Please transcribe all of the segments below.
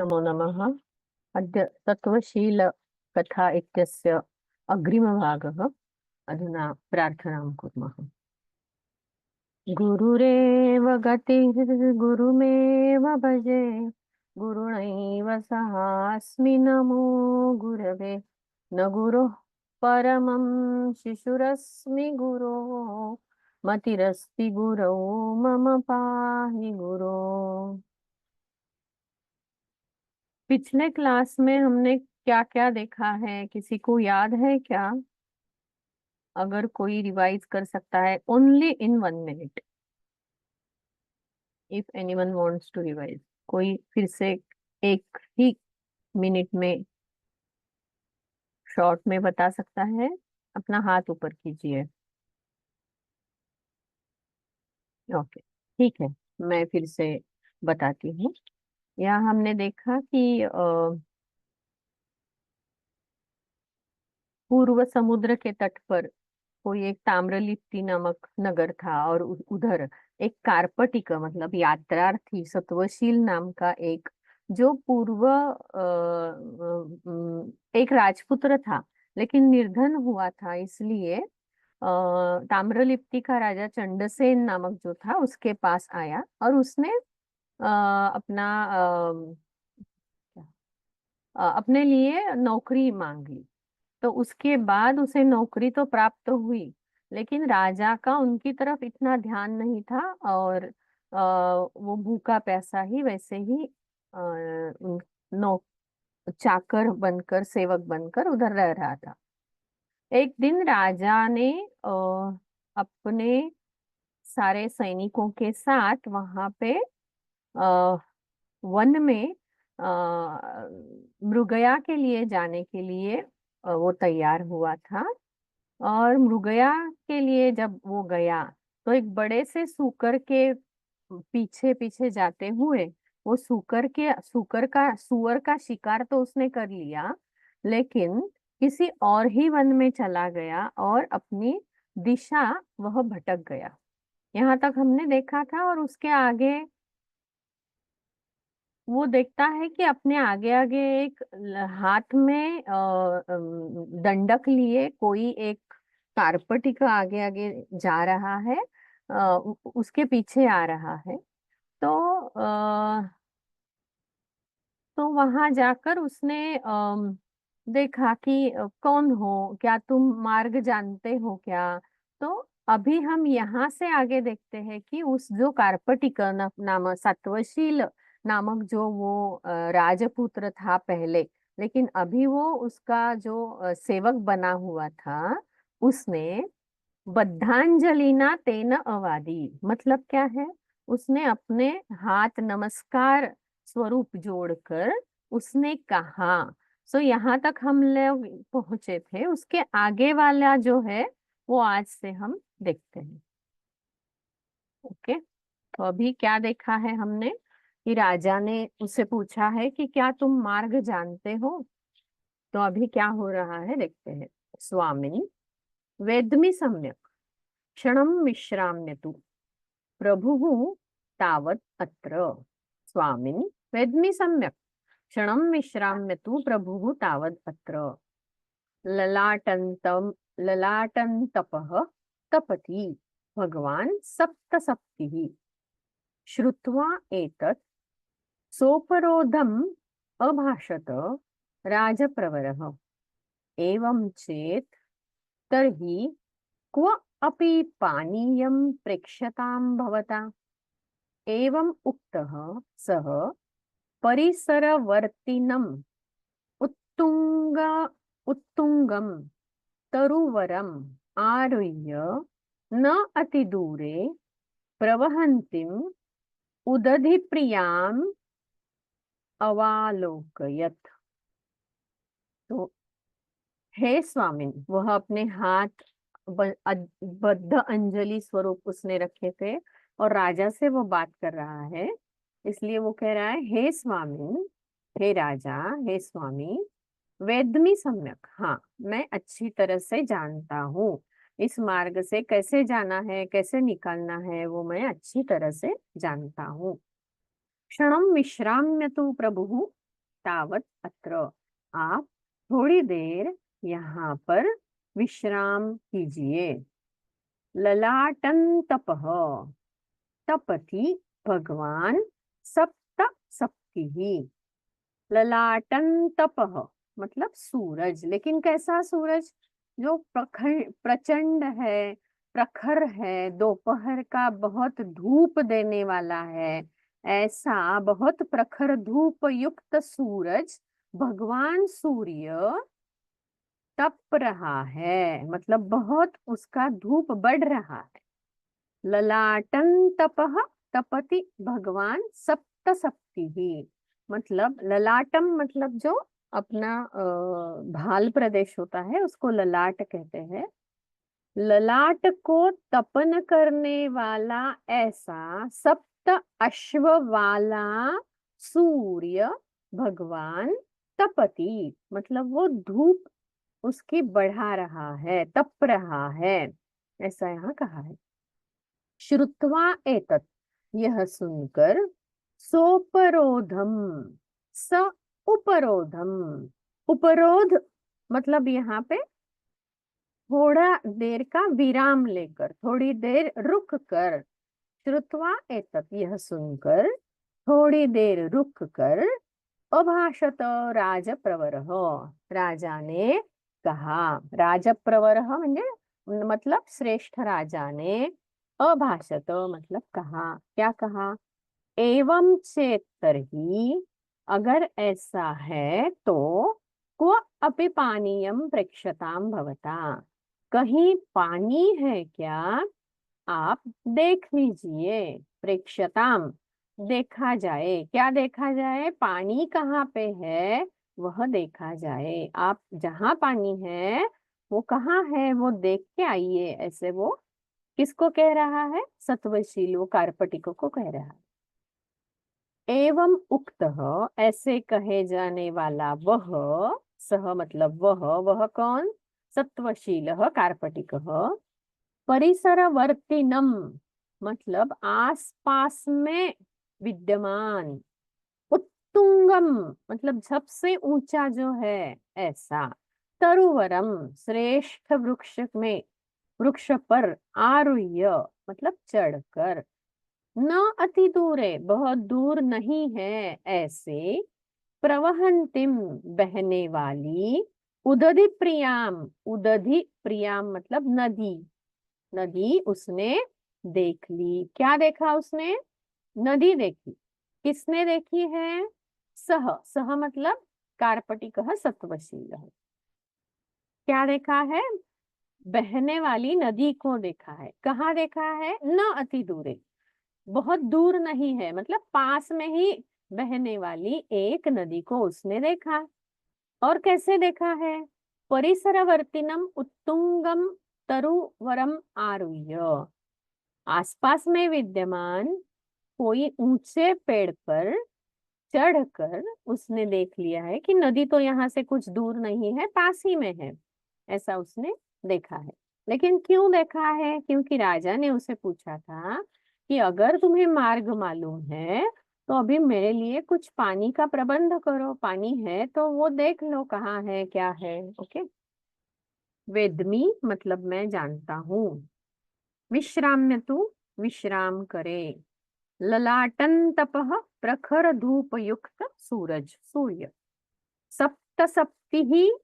नमो नमः। अद्य तत्त्वशीलकथा इत्यस्य अग्रिमभागः। अधुना प्रार्थनां कुर्मः। गुरुरेव गतिर्गुरुमेव भजे, गुरुणैव सहास्मि नमो गुरवे। न गुरोः परमं शिशुरस्मि गुरोः, मतिरस्ति गुरौ मम पाहि गुरो। पिछले क्लास में हमने क्या क्या देखा है, किसी को याद है क्या? अगर कोई रिवाइज कर सकता है, only in 1 minute, if anyone wants to revise. कोई फिर से 1 ही मिनट में शॉर्ट में बता सकता है? अपना हाथ ऊपर कीजिए। ओके, ठीक है, मैं फिर से बताती हूँ। यहाँ हमने देखा कि पूर्व समुद्र के तट पर कोई एक ताम्रलिप्ति नामक नगर था, और उधर एक कार्पटिक मतलब यात्रार्थी सत्वशील नाम का एक, जो पूर्व एक राजपुत्र था, लेकिन निर्धन हुआ था। इसलिए ताम्रलिप्ति का राजा चंडसेन नामक जो था उसके पास आया, और उसने अपना अपने लिए नौकरी मांग ली। तो उसके बाद उसे नौकरी तो प्राप्त हुई, लेकिन राजा का उनकी तरफ इतना ध्यान नहीं था, और वो भूखा प्यासा ही वैसे ही नौ चाकर बनकर, सेवक बनकर उधर रह रहा था। एक दिन राजा ने अपने सारे सैनिकों के साथ वहां पे वन में मृगया के लिए जाने के लिए वो तैयार हुआ था। और मृगया के लिए जब वो गया, तो एक बड़े से सूकर के पीछे पीछे जाते हुए वो सुअर का शिकार तो उसने कर लिया, लेकिन किसी और ही वन में चला गया और अपनी दिशा वह भटक गया। यहाँ तक हमने देखा था। और उसके आगे वो देखता है कि अपने आगे आगे एक हाथ में दंडक लिए कोई एक कारपटी का आगे आगे जा रहा है, उसके पीछे आ रहा है। तो वहां जाकर उसने देखा कि कौन हो, क्या तुम मार्ग जानते हो क्या? तो अभी हम यहाँ से आगे देखते हैं कि उस जो कार्पटिक नाम सत्वशील नामक जो वो राजपुत्र था पहले, लेकिन अभी वो उसका जो सेवक बना हुआ था, उसने बद्धांजलिना तेन अवादी, मतलब क्या है? उसने अपने हाथ नमस्कार स्वरूप जोड़कर उसने कहा। सो यहाँ तक हम लोग पहुंचे थे। उसके आगे वाला जो है वो आज से हम देखते हैं। ओके, तो अभी क्या देखा है हमने कि राजा ने उससे पूछा है कि क्या तुम मार्ग जानते हो? तो अभी क्या हो रहा है देखते हैं। स्वामिनी वेद्मि सम्यक, क्षणं विश्राम्यतु प्रभुः तावत् अत्र। स्वामिन् वेद्मि सम्यक्, क्षणं विश्राम्यतु प्रभुः तावत् अत्र। ललाटन्तं ललाटन्तपः तपति भगवान् सप्तसप्तिः। श्रुत्वा एतत् सोपरोधम् अभाषत राजप्रवरः। एवं चेत् तर्हि क्व अपि पानीयं प्रेक्ष्यतां भवता? एवम् उक्तः सः परिसरवर्तिनम् उत्तुंग उत्तुंगं तरुवरम् आरुह्य न अतिदूरे प्रवहन्तीम् उदधिप्रियाम् अवालोकयत्। तो हे स्वामिन, वह अपने हाथ बद्ध अंजलि स्वरूप उसने रखे थे, और राजा से वो बात कर रहा है। इसलिए वो कह रहा है, हे स्वामिन, हे राजा, हे स्वामी, वेदमी सम्यक, हाँ मैं अच्छी तरह से जानता हूँ। इस मार्ग से कैसे जाना है, कैसे निकालना है, वो मैं अच्छी तरह से जानता हूँ। क्षणम विश्राम्य तु प्रभु, तावत अत्र, आप थोड़ी देर यहाँ पर विश्राम कीजिए। ललाटंतपः, तपति भगवान सप्त सप्तिः। ललाटंतपः मतलब सूरज, लेकिन कैसा सूरज? जो प्रखर प्रचंड है, प्रखर है, दोपहर का बहुत धूप देने वाला है, ऐसा बहुत प्रखर धूप युक्त सूरज, भगवान सूर्य तप रहा है, मतलब बहुत उसका धूप बढ़ रहा है। ललाटं तपः तपति भगवान सप्त सप्तिः, मतलब ललाटम मतलब जो अपना भाल प्रदेश होता है उसको ललाट कहते हैं। ललाट को तपन करने वाला ऐसा सप्त अश्व वाला सूर्य भगवान तपति, मतलब वो धूप उसकी बढ़ा रहा है, तप रहा है, ऐसा यहाँ कहा है। श्रुत्वा एतत्, यह सुनकर, सोपरोधम, स उपरोधम, उपरोध मतलब यहाँ पे थोड़ा देर का विराम लेकर, थोड़ी देर रुक कर। श्रुत्वा एतत्, यह सुनकर, थोड़ी देर रुक कर, अभाषत राजप्रवरः, राजा ने कहा। राजप्रवरः म्हणजे मतलब श्रेष्ठ राजा ने, अभाषत मतलब कहा, क्या कहा? एवं चेत तर्हि, अगर ऐसा है तो, क्व अपि पानीयम प्रेक्षताम भवता, कहीं पानी है क्या, आप देख लीजिए। प्रेक्षताम देखा जाए, क्या देखा जाए? पानी कहाँ पे है वह देखा जाए। आप जहाँ पानी है वो कहाँ है वो देख के आइए, ऐसे वो किसको कह रहा है? सत्वशील, वो कार्पटिक को कह रहा है। एवं उक्तः, ऐसे कहे जाने वाला वह, सह मतलब वह कौन? सत्वशीलः कार्पटिकः। परिसरवर्तिनम मतलब आसपास में विद्यमान। उत्तुंगम मतलब सबसे ऊंचा जो है, ऐसा। तरुवरम श्रेष्ठ वृक्ष में, वृक्ष पर, आरुह्य मतलब चढ़कर। न अति दूरे बहुत दूर नहीं है, ऐसे। प्रवहंतिम बहने वाली। उदधि प्रियाम, उदधि प्रियाम मतलब नदी, नदी उसने देख ली। क्या देखा उसने? नदी देखी। किसने देखी है? सह, सह मतलब कार्पटिकः सत्वशीलः। क्या देखा है? बहने वाली नदी को देखा है। कहाँ देखा है? न अति दूरे, बहुत दूर नहीं है, मतलब पास में ही बहने वाली एक नदी को उसने देखा। और कैसे देखा है? परिसरवर्तिनम उत्तुंगम तरुवरम आरुह्य, आसपास में विद्यमान कोई ऊंचे पेड़ पर चढ़कर उसने देख लिया है कि नदी तो यहाँ से कुछ दूर नहीं है, पास ही में है, ऐसा उसने देखा है। लेकिन क्यों देखा है? क्योंकि राजा ने उसे पूछा था कि अगर तुम्हें मार्ग मालूम है तो अभी मेरे लिए कुछ पानी का प्रबंध करो, पानी है तो वो देख लो कहाँ है, क्या है। ओके। वेदमी मतलब मैं जानता हूँ। विश्राम्य तू विश्राम करे। ललाटन तपः प्रखर धूप युक्त सूरज, सूर्य। सप्त सप्ति ही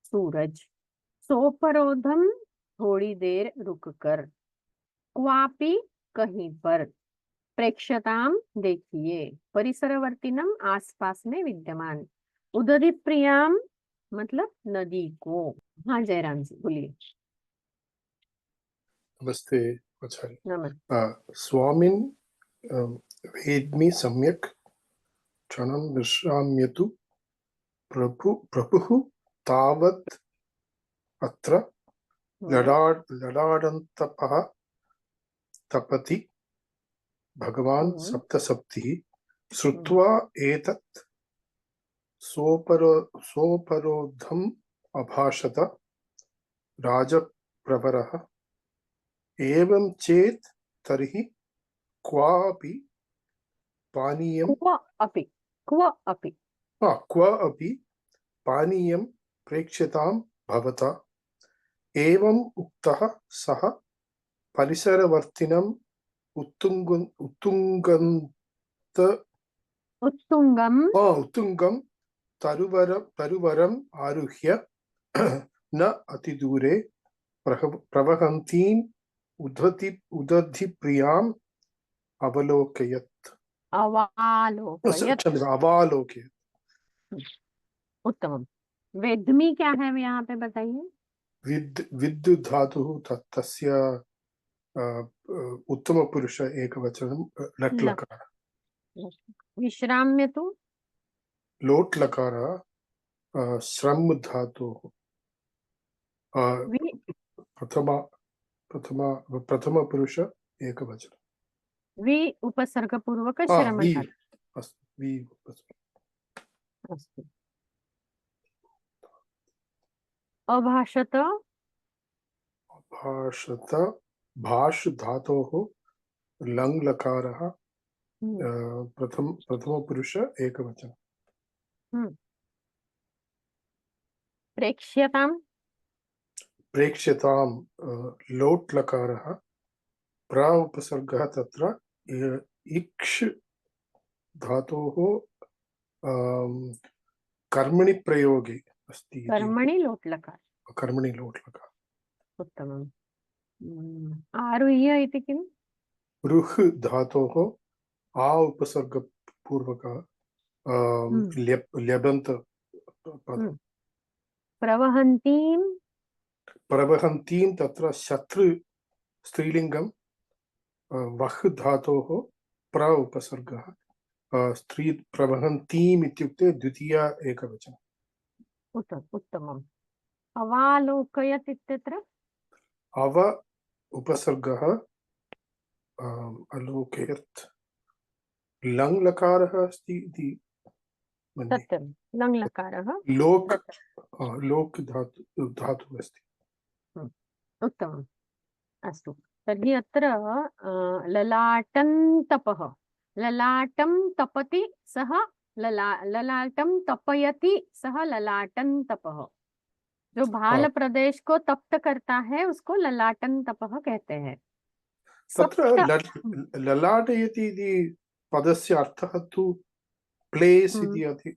सूरज। सोपरोधम थोड़ी देर रुक कर। क्वापि कहीं पर। प्रेक्षताम देखिए। परिसरवर्तिनम आसपास में विद्यमान। उदधि प्रियाम मतलब नदी को। हाँ जयराम जी बोलिए। नमस्ते आचार्य। नमस्ते। स्वामिन् वेद्मि सम्यक्, क्षणं विश्राम्यतु प्रभुः तावत् अत्र। ललाटन्तपः तपति भगवान् सप्तसप्तिः। श्रुत्वा एतत् सोपरोधम् अभाषत राजप्रवरः। एवं चेत् तर्हि क्वापि पानीयं। क्व अपि, क्व अपि क्व अपि पानीयं प्रेक्ष्यतां भवता एवम् उक्तः सः परिसरवर्तिनम् उत्तुङ्गं तरुवरम् आरुह्य न अतिदूरे प्रवहन्तीम् उदधिप्रियाम् अवलोकयत्। अवालोकयत्। अवालोकयत्। उत्तमम। वेदमी क्या है यहाँ पे बताइए। विद् धातुः तस्य उत्तम पुरुष एकवचनं लट् लकार। विश्राम्य तु लोट् लकार श्रम धातुः प्रथम पुरुष एकवचनं। वि उपसर्ग पूर्वक श्रम धातु। अस्तु। अभाषत भाष धातोः लङ् लकारः प्रथम पुरुष एकवचनं। प्रेक्ष्यतां लोट् लकारः प्र उपसर्गः तत्र इक्ष् धातोः कर्मणि प्रयोगे अस्ति। कर्मणि लोट् लकार। उत्तमम्। आरुह्य इति किम्? रुह् धातोः आ उपसर्ग पूर्वक ल्यबन्त पदम्। प्रवहन्तीं तत्र शत्रु स्त्रीलिङ्गं वह् धातोः प्र उपसर्गः स्त्री प्रवहन्तीम् इत्युक्ते द्वितीया एकवचनम्। उत्तमम्। अवालोकयत् इत्यत्र अव उपसर्गः अलोकयत् लङ् लकारः अस्ति इति मन्ये। सत्यं लङ् लकारः लोक् धातुः अस्ति। उत्तमम्। अस्तु, तर्हि अत्र ललाटन्तपः, ललाटं तपति सः ललाटं तपयति सः ललाटन्तपः। जो भाल प्रदेश को तप्त करता है उसको ललाटन्तपः कहते हैं। तत्र ललाटयति इति पदस्य अर्थः तु प्लेस् इति अस्ति।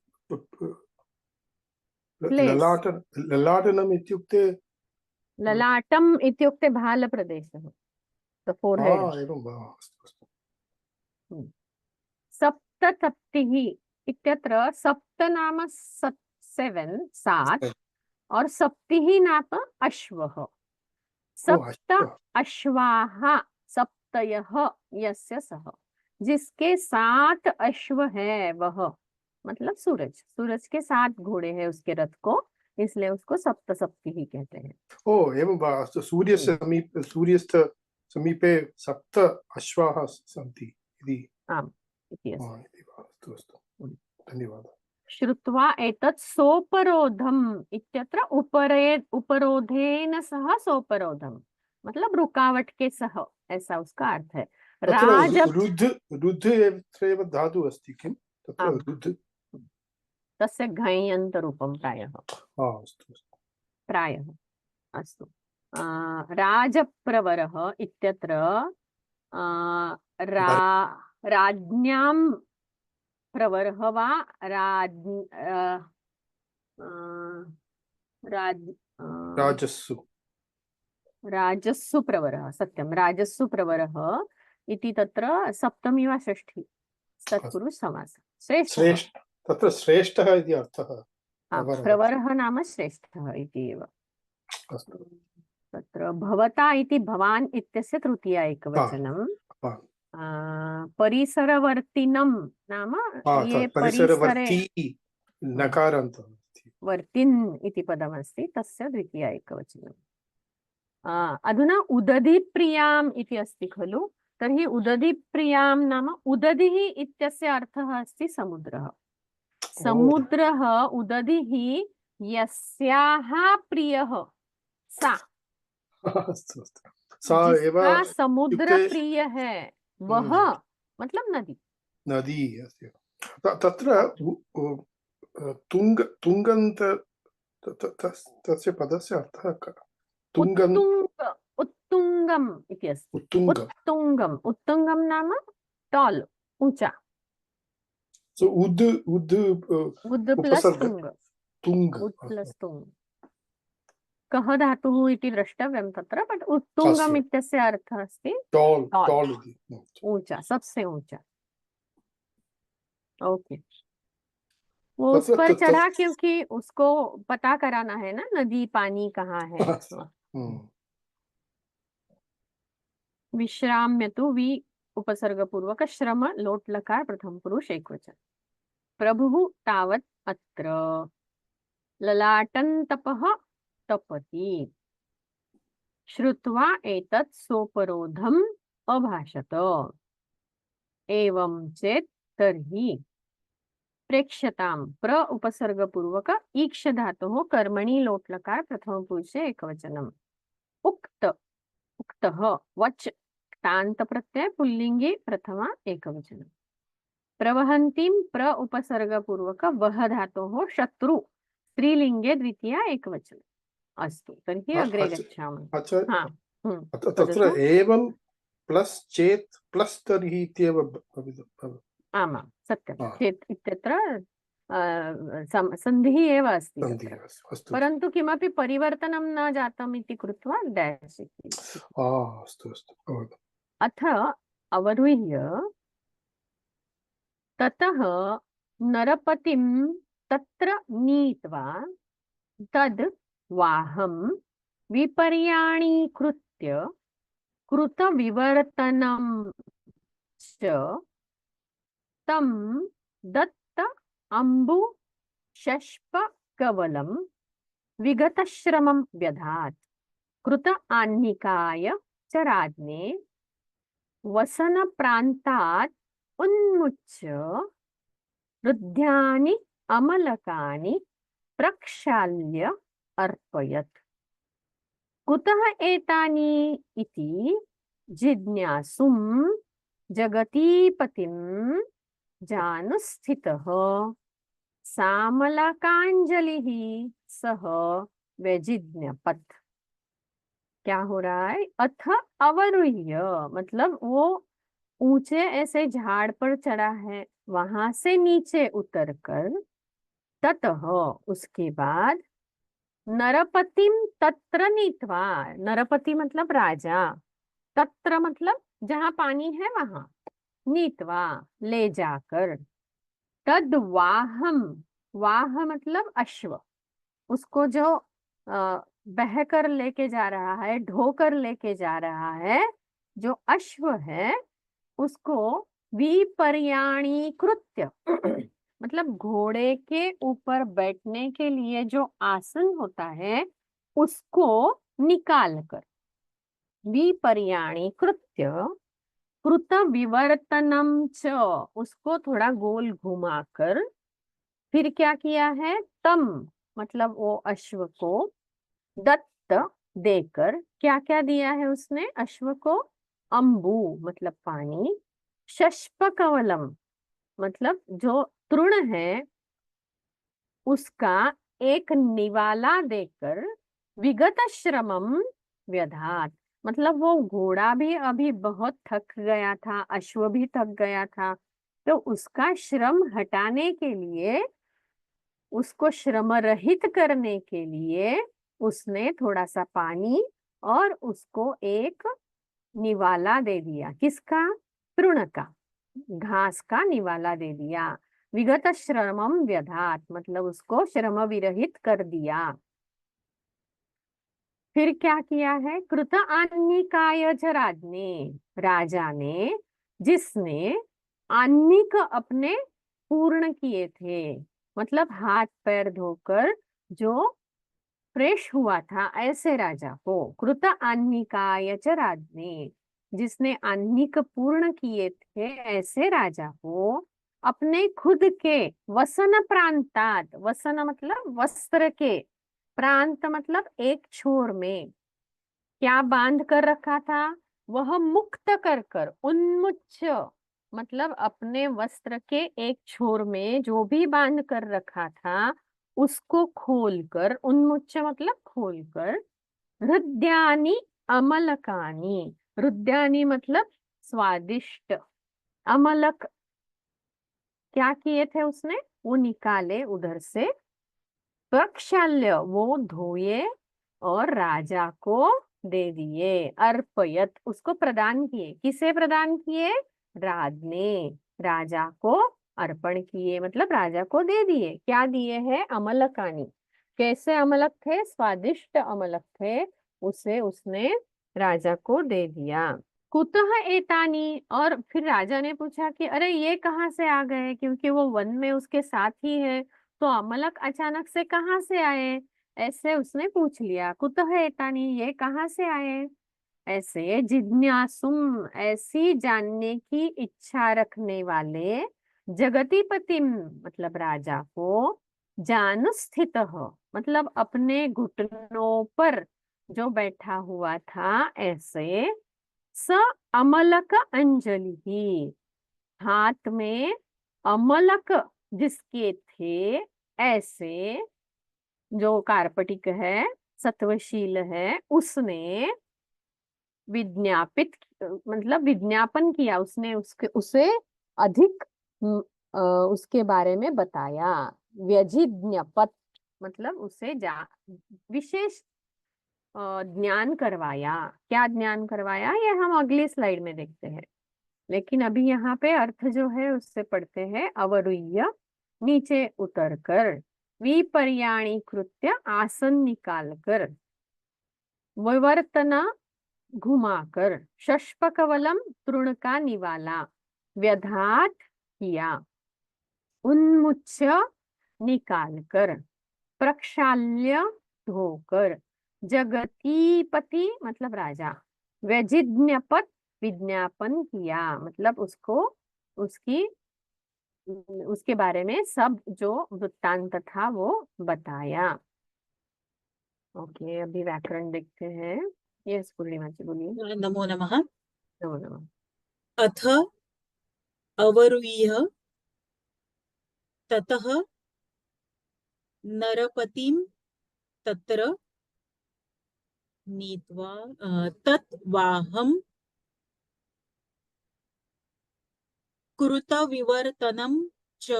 ललाटनम् इत्युक्ते ललाटम् इत्युक्ते भाल प्रदेशः, द फोरहेड। एवं वा। सप्तसप्तिः इत्यत्र सप्त नाम 7 और सप्तिः नाम अश्वः। सप्त अश्वाः सप्तयः यस्य सः, जिसके 7 अश्व है वह, मतलब सूरज के 7 घोड़े हैं उसके रथ को, इसलिए उसको सप्तसप्तिः कहते हैं। एवं वा। सूर्यस्थ समीपे 7 अश्वाः सन्ति इति। आम् इति अस्ति। धन्यवादः। श्रुत्वा एतत् सोपरोधम् इत्यत्र उपरोधेन सह सोपरोधम्, मतलब रुकावट के सह, ऐसा उसका अर्थ है। रुद्ध एव धातुः अस्ति किम्? तत्र रुद्ध तस्य घञ्यन्तरूपं प्रायः। अस्तु। राजप्रवरः इत्यत्र राज्ञां प्रवरः वा राजस्सु प्रवरः। सत्यं, राजस्सु प्रवरः इति तत्र सप्तमी वा षष्ठी तत्पुरुष समास। तत्र श्रेष्ठः इति अर्थः। प्रवरः नाम श्रेष्ठः इति एव। तत्र भवता इति भवान् इत्यस्य तृतीया एकवचनं। परिसरवर्तिनं नाम ये परिसरे वर्तिन् इति पदमस्ति तस्य द्वितीया एकवचनम्। अधुना उदधिप्रियाम् इति अस्ति खलु, तर्हि उदधिप्रियां नाम उदधिः इत्यस्य अर्थः अस्ति समुद्रः। समुद्रः उदधिः यस्याः प्रियः सा, जिसका समुद्र प्रिय है वह, मतलब नदी। तत्र तुंग तुंगन्त तस्य पदस्य अर्थः तुंगन् उत्तुंगम इति अस्ति। उत्तुंग उत्तुंगम नाम टॉल, ऊंचा। सो उद् उद् प्लस उपसर्ग तुंग, तुंग उद् प्लस तुंग। कः धातुः इति द्रष्टव्यं तत्र, बट उत्तुंगम अस्तु इत्यस्य अर्थः अस्ति टॉल टॉल, टॉल इति ऊंचा, सबसे ऊंचा। ओके, वो उस तत्र पर चढ़ा क्योंकि उसको पता कराना है ना नदी पानी कहाँ है। विश्राम्य तु वि उपसर्ग पूर्वक श्रम लोट लकार प्रथम पुरुष एकवचन। प्रभुः तावत् अत्र ललाटन्तपः तपति। श्रुत्वा एतत् सोपरोधम् अभाषत। एवं चेत् तर्हि प्रेक्ष्यतां प्र उपसर्ग पूर्वक ईक्ष धातोः कर्मणि लोट लकार प्रथम पुरुषे एकवचनम्। उक्त उक्तः वच क्तान्त प्रत्यय पुल्लिंगे प्रथमा एकवचनम्। प्रवहन्तीं प्र उपसर्ग पूर्वक वह धातोः शत्रु स्त्रीलिंगे द्वितीया एकवचनम्। अस्तु, तर्हि अग्रे गच्छामः। अच्छा हाँ, तत्र एवं प्लस चेत् प्लस तर्हि इत्येव भवितुम्। आमां सत्यं, चेत् इत्यत्र सन्धिः एव अस्ति तत्र, परन्तु किमपि परिवर्तनं न जातम् इति कृत्वा डैश् इति। अस्तु अस्तु। अथ अवरुह्य ततः नरपतिं तत्र नीत्वा तद् वाहं विपर्याणीकृत्य कृतविवर्तनं च तं दत्त अम्बु शष्प कवलं विगतश्रमं व्यधात्। कृत आह्निकाय च राज्ञे वसन प्रान्तात् उन्मुच्य रुद्ध्यानि अमलकानि प्रक्षाल्य अर्पयत्। कुतः एतानि इति जिज्ञासुं जगतीपतिं जानुस्थितः सामलकाञ्जलिः सह व्यजिज्ञपत्। क्या हो रहा है? अथ अवरुह्य मतलब वो ऊंचे ऐसे झाड़ पर चढ़ा है, वहां से नीचे उतरकर ततः उसके बाद नरपतिम तत्र नीत्वा, नरपति मतलब राजा, तत्र मतलब जहां पानी है वहां, नीत्वा ले जाकर, तद वाहम, वाह मतलब अश्व, उसको जो बहकर लेके जा रहा है, ढोकर लेके जा रहा है, जो अश्व है उसको विपर्याणीकृत्य मतलब घोड़े के ऊपर बैठने के लिए जो आसन होता है उसको निकाल कर, विपर्याणीकृत्य कृत विवर्तनम च, उसको थोड़ा गोल घुमाकर फिर क्या किया है, तम मतलब वो अश्व को, दत्त देकर, क्या क्या दिया है उसने अश्व को, अंबु मतलब पानी, शष्प कवलम मतलब जो तृण है उसका एक निवाला देकर, विगत श्रमम व्यधात मतलब वो घोड़ा भी अभी बहुत थक गया था, अश्व भी थक गया था, तो उसका श्रम हटाने के लिए, उसको श्रम रहित करने के लिए उसने थोड़ा सा पानी और उसको एक निवाला दे दिया। किसका? तृण का, घास का निवाला दे दिया। विगत श्रमम व्यधात मतलब उसको श्रम विरहित कर दिया। फिर क्या किया है, कृत आन्निकाय च राज्ञे, राजा ने, जिसने आन्निक अपने पूर्ण किए थे, मतलब हाथ पैर धोकर जो फ्रेश हुआ था, ऐसे राजा को कृत आन्निकाय च राज्ञे, जिसने आन्निक पूर्ण किए थे ऐसे राजा को अपने खुद के वसन प्रांतात, वसन मतलब वस्त्र के, प्रांत मतलब एक छोर में क्या बांध कर रखा था, वह मुक्त कर कर, उन्मुच्य मतलब अपने वस्त्र के एक छोर में जो भी बांध कर रखा था उसको खोलकर, उन्मुच्य मतलब खोलकर, हृद्यानि अमलकानि, हृद्यानि मतलब स्वादिष्ट, अमलक क्या किए थे उसने, वो निकाले उधर से, प्रक्षाल्य वो धोए और राजा को दे दिए, अर्पयत उसको प्रदान किए, किसे प्रदान किए, राज ने, राजा को अर्पण किए मतलब राजा को दे दिए। क्या दिए हैं, अमलकानी, कैसे अमलक थे, स्वादिष्ट अमलक थे, उसे उसने राजा को दे दिया। कुतः एतानी, और फिर राजा ने पूछा कि अरे ये कहाँ से आ गए, क्योंकि वो वन में उसके साथ ही है, तो अमलक अचानक से कहाँ से आए, ऐसे उसने पूछ लिया, कुतः एतानी ये कहाँ से आए। ऐसे जिज्ञासुम ऐसी जानने की इच्छा रखने वाले, जगतिपतिम मतलब राजा को, जानुस्थित मतलब अपने घुटनों पर जो बैठा हुआ था, ऐसे स अमलक अंजलि, हाथ में अमलक जिसके थे, ऐसे जो कार्पटिक है, सत्वशील है, उसने विज्ञापित मतलब विज्ञापन किया, उसने उसके उसे अधिक उसके बारे में बताया, व्यजिज्ञपत मतलब उसे विशेष ज्ञान करवाया। क्या ज्ञान करवाया, ये हम अगली स्लाइड में देखते हैं, लेकिन अभी यहाँ पे अर्थ जो है उससे पढ़ते हैं, अवरुह्य नीचे उतरकर, विपर्याणी कृत्य आसन निकालकर, विवर्तना घुमाकर, शष्पकवलम तृण का निवाला, व्यधात किया, उन्मुच्य निकालकर, प्रक्षाल्य धोकर, जगतीपति मतलब राजा, व्यजिज्ञपत विज्ञापन किया मतलब उसको उसकी उसके बारे में सब जो वृत्तांत था वो बताया। ओके, अभी व्याकरण देखते हैं। यस पूर्णिमा जी बोलिए। नमो नमः। नमो नमः। अथ अवरुह्य ततः नरपतिं तत्र नीत्वा तत् वाहं कृतविवर्तनं च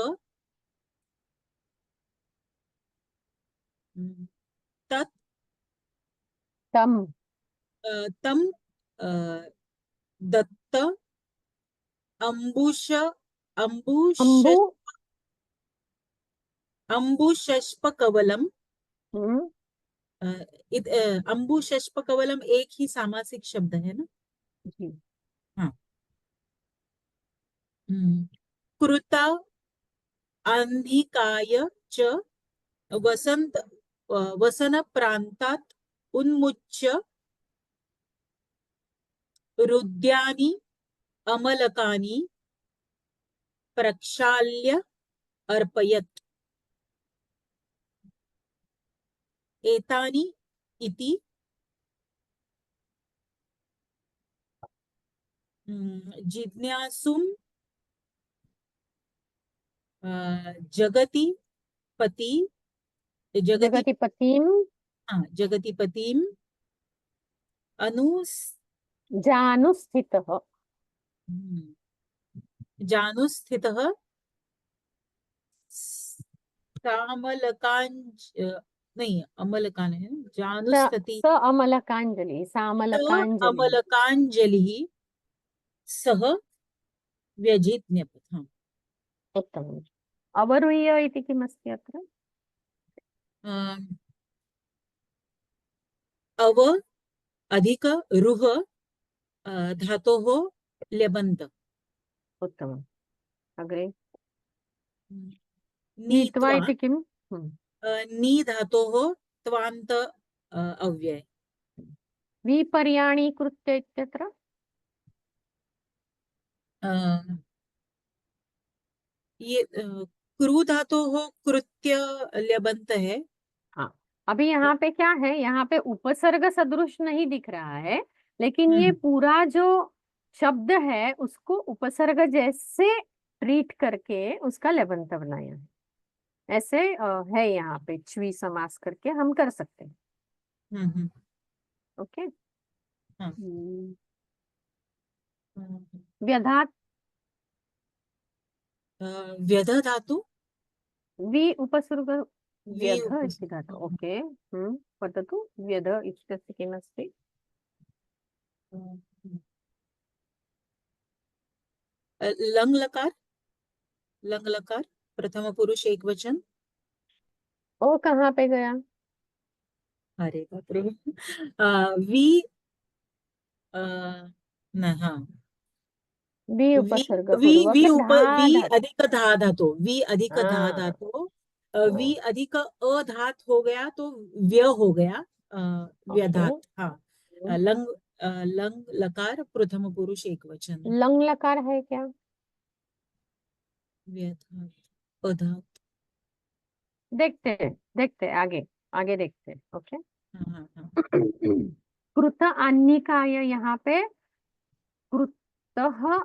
तत् तम तं दत्त अम्बुष अम्बुष अम्बु अम्बुषष्पकवलम। हम्म, अम्बुषष्पकवलम एक ही सामासिक शब्द है ना। जी हाँ। कृता अंधिकाय च वसंत वसन प्रांतात उन्मुच्य रुद्यानि अमलकानि प्रक्षाल्य अर्पयत्। एतानि इति जिज्ञासुम जगति पति जगति जगतिपतिम जगतिपतिम अनुस जानुस्थितः जानुस्थितः सामलकांज नहीं अमलकान है जानुस्थिति स अमलकांजलि सामलकांजलि। अमलकांजलि सह व्यजिज्ञपत्। हाँ। उत्तमम्। अवरुह्य इति किमस्ति अत्र, अव अधिक रुह धातोः ल्यबन्त। उत्तमम्। अग्रे नीत्वा नीत्वा इति किम्, नी धातोः त्वान्त अव्यय। विपर्याणि कृत्य इत्यत्र ये क्रू धातोः कृत्य ल्यबन्त है। हाँ, अभी यहाँ पे क्या है, यहाँ पे उपसर्ग सदृश नहीं दिख रहा है, लेकिन ये पूरा जो शब्द है उसको उपसर्ग जैसे ट्रीट करके उसका लेबंत बनाया है। ऐसे है यहाँ पे च्वी समास करके हम कर सकते हैं। हम्म, ओके। हाँ, हम्म, व्यधात् व्यध धातु वि उपसर्ग वि व्यध इति धातु। ओके। वदतु व्यध इत्यस्य किमस्ति? लंग लकार, लंग लकार प्रथम पुरुष एक वचन। ओ कहाँ पे गया? अरे बाप रे। वी न, हाँ, वि वी उपसर्ग वी वी पूर्वक उप धा वी धातु। अधिक धा धातु, वी अधिक धा हाँ धातु, वी ओ, अधिक अधात हो गया तो व्य हो गया, ओके। व्यधात। हाँ, लंग लंग लकार प्रथम पुरुष एक वचन। लंग लकार है क्या? व्यधात अधात। देखते आगे, आगे देखते। ओके। हाँ हाँ हाँ। कृत आन्निकाय यहाँ पे कृतः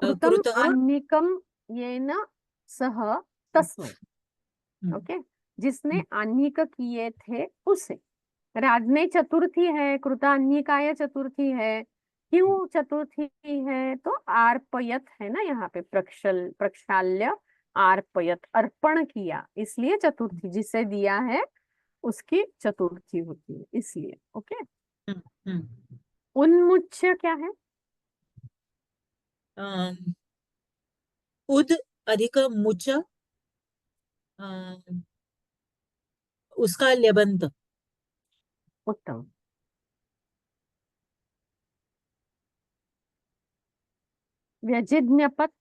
कृतम कृतः। आन्निकम येन सह तस्मै। ओके। जिसने आन्निक किए थे उसे। राज में चतुर्थी है, कृतान्निकाय चतुर्थी है। क्यों चतुर्थी है? तो आर्पयत है ना यहाँ पे, प्रक्षाल्य आर्पयत अर्पण किया, इसलिए चतुर्थी जिसे दिया है उसकी चतुर्थी होती है, इसलिए। ओके। उन्मुच्य क्या है? उद अधिक मुच, उसका ल्यबंत। उत्तम। व्यजिज्ञपत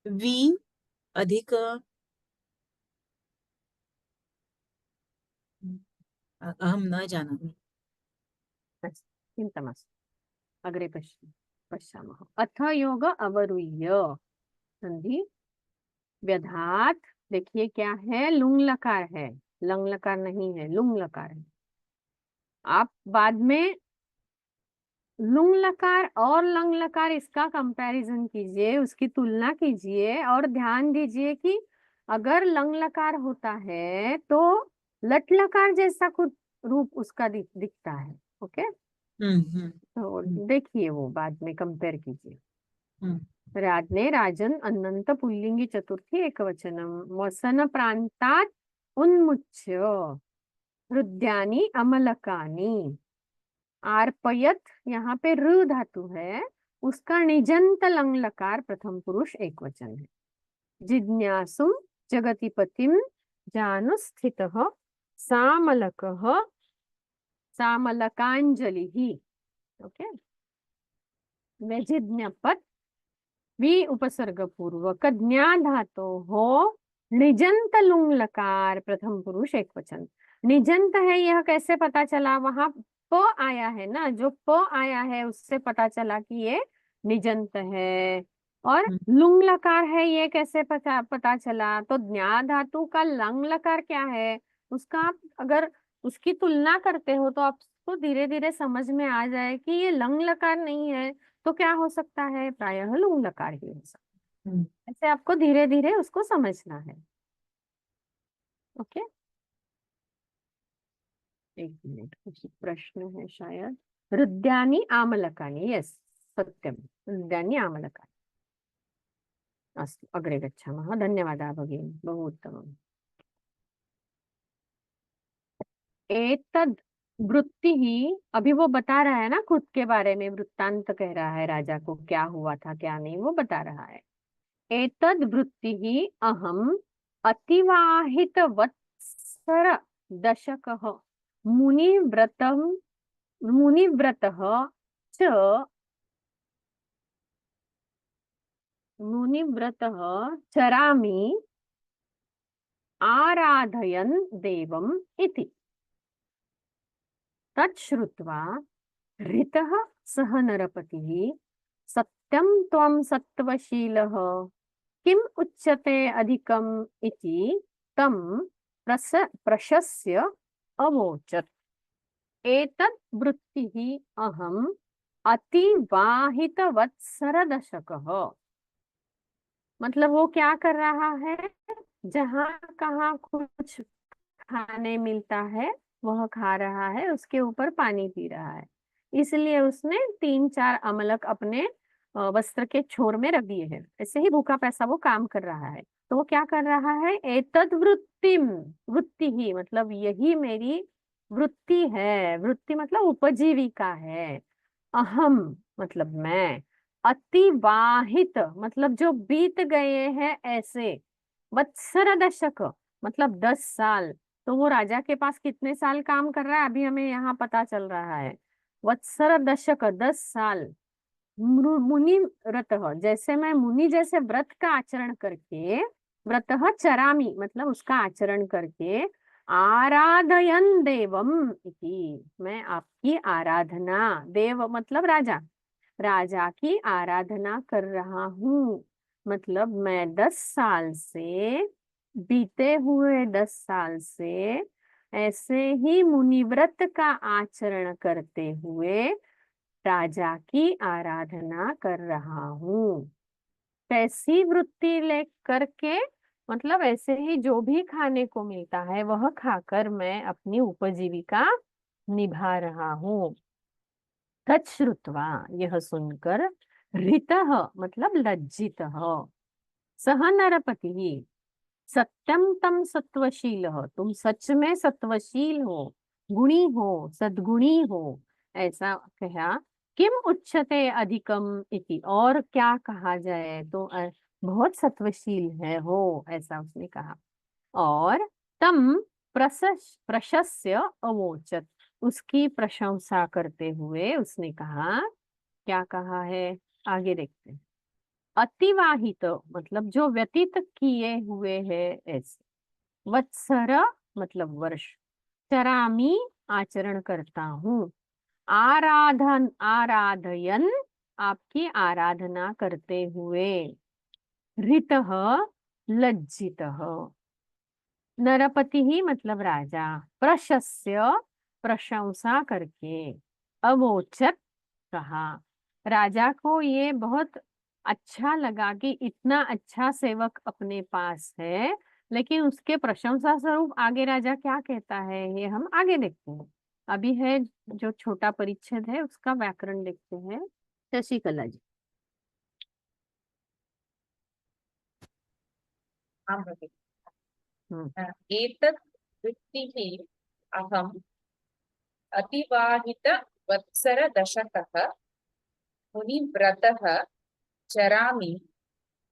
वी अधिक अहम न जानामि। चिंता मास्तु, अग्रे पश्यामः। अथ योग अवरुह्य संधि व्यधात। देखिए क्या है, लुंग लकार है, लंग लकार नहीं है, लुंग लकार है। आप बाद में लुंग लकार और लंग लकार इसका कंपैरिजन कीजिए, उसकी तुलना कीजिए और ध्यान दीजिए कि अगर लंग लकार होता है तो लट लकार जैसा कुछ रूप उसका दिखता है। ओके। तो देखिए वो बाद में कंपेयर कीजिए। राजने राजन अनंत पुल्लिंगी चतुर्थी एकवचनम वसन प्रांतात उन्मुच्य हृदयानि अमलकानि। आर्पयत यहाँ पे र धातु है, उसका निजंत लंग लकार प्रथम पुरुष एक वचन है। जिज्ञासुम जगतिपतिम जानुस्थितः सामलकः सामलकांजलि। ओके। व्यजिज्ञपत वि उपसर्ग पूर्वक ज्ञा धातो हो निजंत लुंग लकार प्रथम पुरुष एक वचन। निजंत है यह कैसे पता चला? वहां प आया है ना, जो प आया है उससे पता चला कि ये निजंत है। और लुंग लकार है, ये कैसे पता चला? तो ज्ञा धातु का लंग लकार क्या है, उसका आप अगर उसकी तुलना करते हो तो आपको धीरे धीरे समझ में आ जाए कि ये लंग लकार नहीं है तो क्या हो सकता है, प्रायः लुंग लकार ही हो सकता है। ऐसे आपको धीरे धीरे उसको समझना है। ओके। एक मिनट, कुछ प्रश्न है शायद। हृदयानि आमलकानि, यस सत्यम, हृदयानि आमलकानि। अस्तु, अग्रे गच्छामः। धन्यवादः भगिनी, बहु उत्तमम्। एतद् वृत्ति ही, अभी वो बता रहा है ना खुद के बारे में, वृत्तांत कह रहा है राजा को, क्या हुआ था क्या नहीं वो बता रहा है। एतद् वृत्ति ही अहम अतिवाहित वत्सर दशकः मुनिव्रतः मुनिव्रतः च मुनिव्रतः चरामि आराधयन् देवम् इति। तच्छ्रुत्वा हृतः सः नरपतिः सत्यं त्वं सत्त्वशीलः किम् उच्यते अधिकम् इति तं प्रशस्य अवोचत्। एतत् वृत्तिः अहम् अतिवाहितवत्सरदशकः। मतलब वो क्या कर रहा है, जहाँ कहाँ कुछ खाने मिलता है वह खा रहा है, उसके ऊपर पानी पी रहा है। इसलिए उसने 3-4 अमलक अपने वस्त्र के छोर में रख दिए हैं। ऐसे ही भूखा पैसा वो काम कर रहा है। तो वो क्या कर रहा है, एतद वृत्तिम, वृत्ति ही मतलब यही मेरी वृत्ति है। वृत्ति मतलब उपजीविका है। अहम मतलब मैं, अतिवाहित मतलब जो बीत गए हैं ऐसे, वत्सर दशक मतलब 10 साल। तो वो राजा के पास कितने साल काम कर रहा है अभी हमें यहाँ पता चल रहा है। वत्सर दशक 10 साल। मुनि व्रत, जैसे मैं मुनि जैसे व्रत का आचरण करके, व्रत चरामी मतलब उसका आचरण करके, आराधयन देवम इति, मैं आपकी आराधना, देव मतलब राजा, राजा की आराधना कर रहा हूँ। मतलब मैं 10 साल से, बीते हुए 10 साल से ऐसे ही मुनिव्रत का आचरण करते हुए राजा की आराधना कर रहा हूँ। कैसी वृत्ति ले करके, मतलब ऐसे ही जो भी खाने को मिलता है वह खाकर मैं अपनी उपजीविका निभा रहा हूँ। तच्छ्रुत्वा, यह सुनकर, ऋतः मतलब लज्जितः, सह नरपति, सत्यम तम सत्वशील, तुम सच में सत्वशील हो, गुणी हो, सद्गुणी हो, ऐसा कहा। किम उच्यते अधिकम इति, और क्या कहा जाए, तो बहुत सत्वशील है हो, ऐसा उसने कहा। और तम प्रशस्य अवोचत, उसकी प्रशंसा करते हुए उसने कहा, क्या कहा है आगे देखते हैं। अतिवाहित मतलब जो व्यतीत किए हुए हैं ऐसे, वत्सर मतलब वर्ष, चरामी आचरण करता हूँ, आराधयन आपकी आराधना करते हुए, ऋतः लज्जितः, नरपति ही मतलब राजा, प्रशस्य प्रशंसा करके, अवोचत कहा। राजा को ये बहुत अच्छा लगा कि इतना अच्छा सेवक अपने पास है, लेकिन उसके प्रशंसा स्वरूप आगे राजा क्या कहता है ये हम आगे देखते हैं। अभी है जो छोटा परिच्छेद है उसका व्याकरण देखते हैं। शशिकला जी। आं भगिनि। हम्म। एतत् वृत्तिः अहम् अतिवाहितवत्सरदशकः मुनिव्रतः चरामि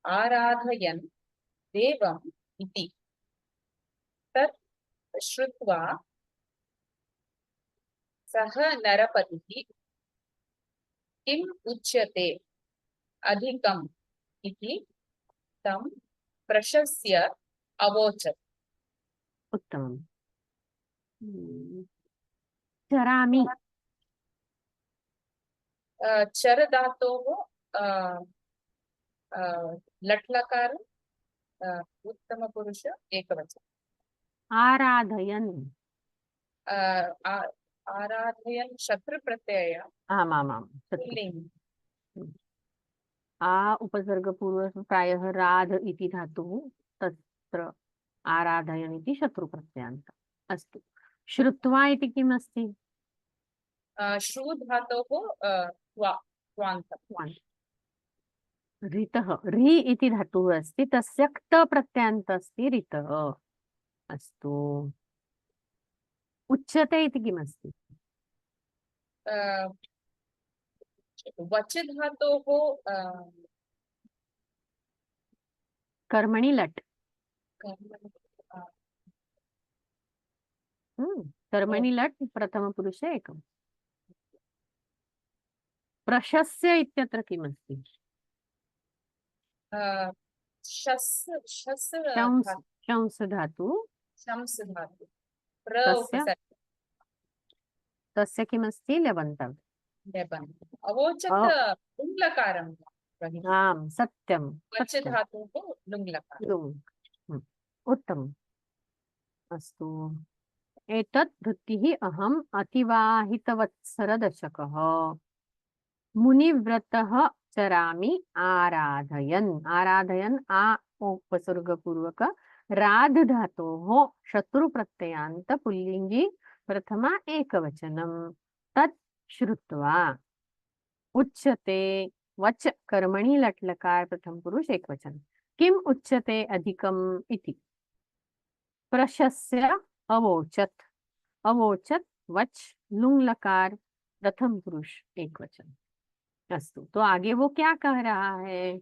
आराधयन् देवम् इति। तत् श्रुत्वा सः नरपतिः किम् उच्यते अधिकम् इति तं प्रशस्य अवोचत्। उत्तम। चरामि, चर धातोः लट्लकार उत्तमपुरुष एकवचन। आराधयन, आराधयन् शत्रु प्रत्यय आमामाम, पुल्लिंग। आ उपसर्ग पूर्व प्रायः राध इति धातुः, तत्र आराधयन् इति शत्रु प्रत्ययान्त। अस्तु, श्रुत्वा इति किम् अस्ति? श्रु धातोः क्वान्त। ऋतः, रि इति धातुः अस्ति, तस्य क्त प्रत्ययान्त अस्ति ऋतः। अस्तु, उच्यते इति किम् अस्ति? वच धातोः कर्मणि लट्। कर्मणि लट् प्रथमपुरुषे एकम्। प्रशस्य इत्यत्र किम् अस्ति? शंस धातु, शंस धातु तस्य तस्य किमस्ति? लबन्तम्। अवोचत् लुङ्लकारं। आम्, सत्यं वच सत्यं। धातोः लुङ्लकारः। उत्तमम्। अस्तु, एतत् वृत्तिः अहम् अतिवाहितवत्सरदशकः मुनिव्रतः चरामि आराधयन्। आराधयन् आ उपसर्गपूर्वक राध धातोः शत्रु प्रत्ययान्त पुल्लिंगी प्रथमा एकवचनम् तत् श्रुत्वा उच्यते वच कर्मणि लट्लकार प्रथम पुरुष एकवचन किम उच्यते अधिकम् इति प्रशस्य अवोचत् अवोचत् वच लुंग लकार प्रथम पुरुष एकवचन। अस्तु, तो आगे वो क्या कह रहा है?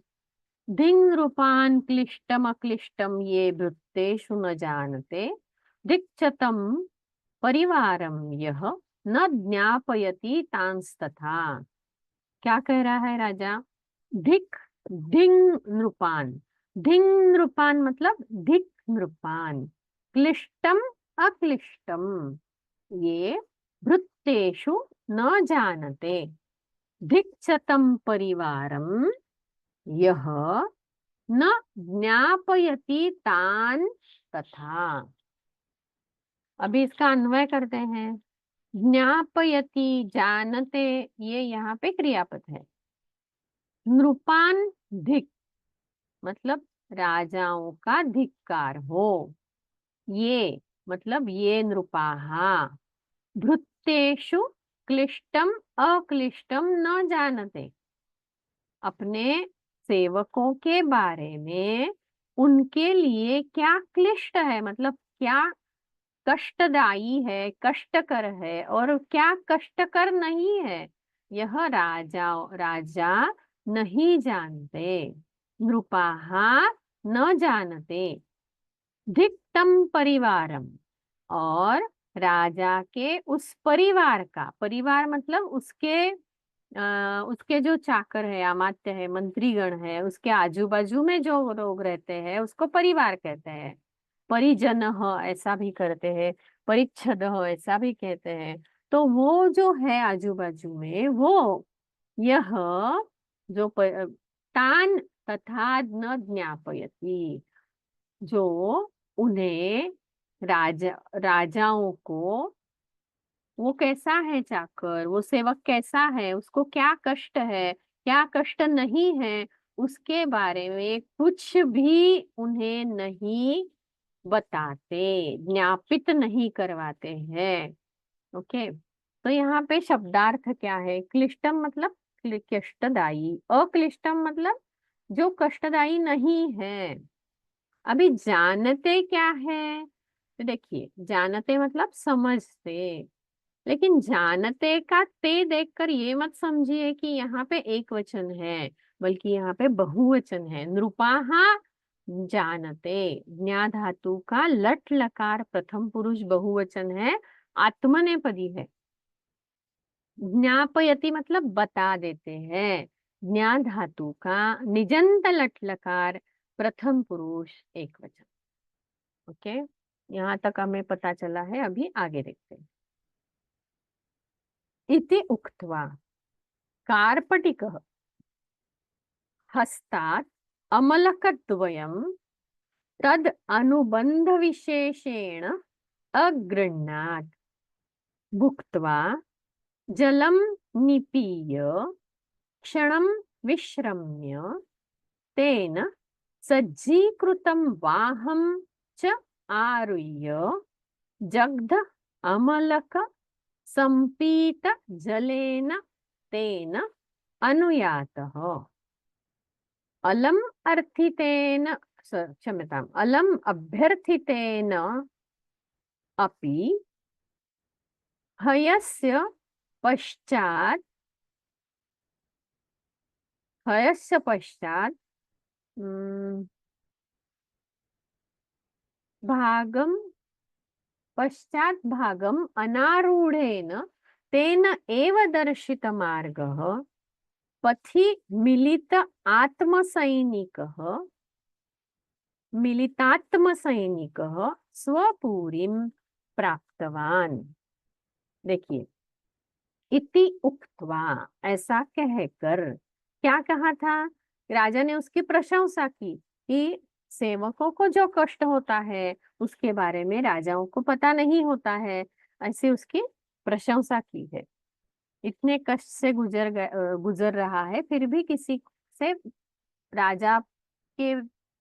धिंग रूपान क्लिष्टम अक्लिष्टम ये वृत्तेषु न जानते दिक्चतम परिवारम यह न ज्ञापयति तांस्तथा। क्या कह रहा है राजा? धिक धिंग नृपान, धिंग नृपान मतलब धिक नृपान, क्लिष्टम अक्लिष्टम ये वृत्तेषु न जानते धिक्चतम परिवारम यह न ज्ञापयति तान तथा। अभी इसका अन्वय करते हैं। ज्ञापयति जानते, ये यहाँ पे क्रियापद है। नृपान धिक मतलब राजाओं का धिक्कार हो, ये मतलब ये नृपाहा भृत्तेषु क्लिष्टम अक्लिष्टम न जानते, अपने सेवकों के बारे में उनके लिए क्या क्लिष्ट है मतलब क्या कष्टदायी है, कष्टकर है और क्या कष्टकर नहीं है, यह राजा नहीं जानते, नृपाहा न जानते। धिक्तम परिवारम, और राजा के उस परिवार का, परिवार मतलब उसके जो चाकर है, अमात्य है, मंत्रीगण है, उसके आजू बाजू में जो लोग रहते हैं उसको परिवार कहते हैं। परिजन ऐसा भी करते हैं, परिच्छद ऐसा भी कहते हैं। तो वो जो है आजू बाजू में, वो यह जो तान तथा न ज्ञापयति, जो उन्हें राजाओं को, वो कैसा है चाकर, वो सेवक कैसा है, उसको क्या कष्ट है, क्या कष्ट नहीं है, उसके बारे में कुछ भी उन्हें नहीं बताते, ज्ञापित नहीं करवाते हैं। ओके, तो यहाँ पे शब्दार्थ क्या है? क्लिष्टम मतलब कष्टदायी, अक्लिष्टम मतलब जो कष्टदायी नहीं है। अभी जानते क्या है? तो देखिए, जानते मतलब समझते, लेकिन जानते का ते देखकर ये मत समझिए कि यहाँ पे एक वचन है, बल्कि यहाँ पे बहुवचन है। नृपाहा जानते, ज्ञा धातु का लट लकार प्रथम पुरुष बहुवचन है, आत्मनेपदी है। ज्ञापयति मतलब बता देते हैं, ज्ञा धातु का निजंत लट लकार प्रथम पुरुष एक वचन। ओके, यहाँ तक हमें पता चला है। अभी आगे देखते हैं। इति उक्त्वा कार्पटिकः हस्तात् अमलकद्वयं तद् अनुबन्धविशेषेण अगृह्णात् भुक्त्वा जलं निपीय क्षणं विश्रम्य तेन सज्जीकृतं वाहं च आरुह्य जग्ध अमलक संपीत जलेन तेन अनुयातः। अलम अर्थितेन, क्षम्यताम्, अलम अभ्यर्थितेन अपि हयस्य पश्चात् भागं पश्चात् भागम् अनारूढ़ेन तेन एव दर्शित मार्गः पथि मिलितात्मसैनिकः स्वपुरीं प्राप्तवान्। देखिए, इति उक्त्वा ऐसा कहकर, क्या कहा था? राजा ने उसकी प्रशंसा की कि सेवकों को जो कष्ट होता है उसके बारे में राजाओं को पता नहीं होता है, ऐसे उसकी प्रशंसा की है। इतने कष्ट से गुजर रहा है, फिर भी किसी से राजा के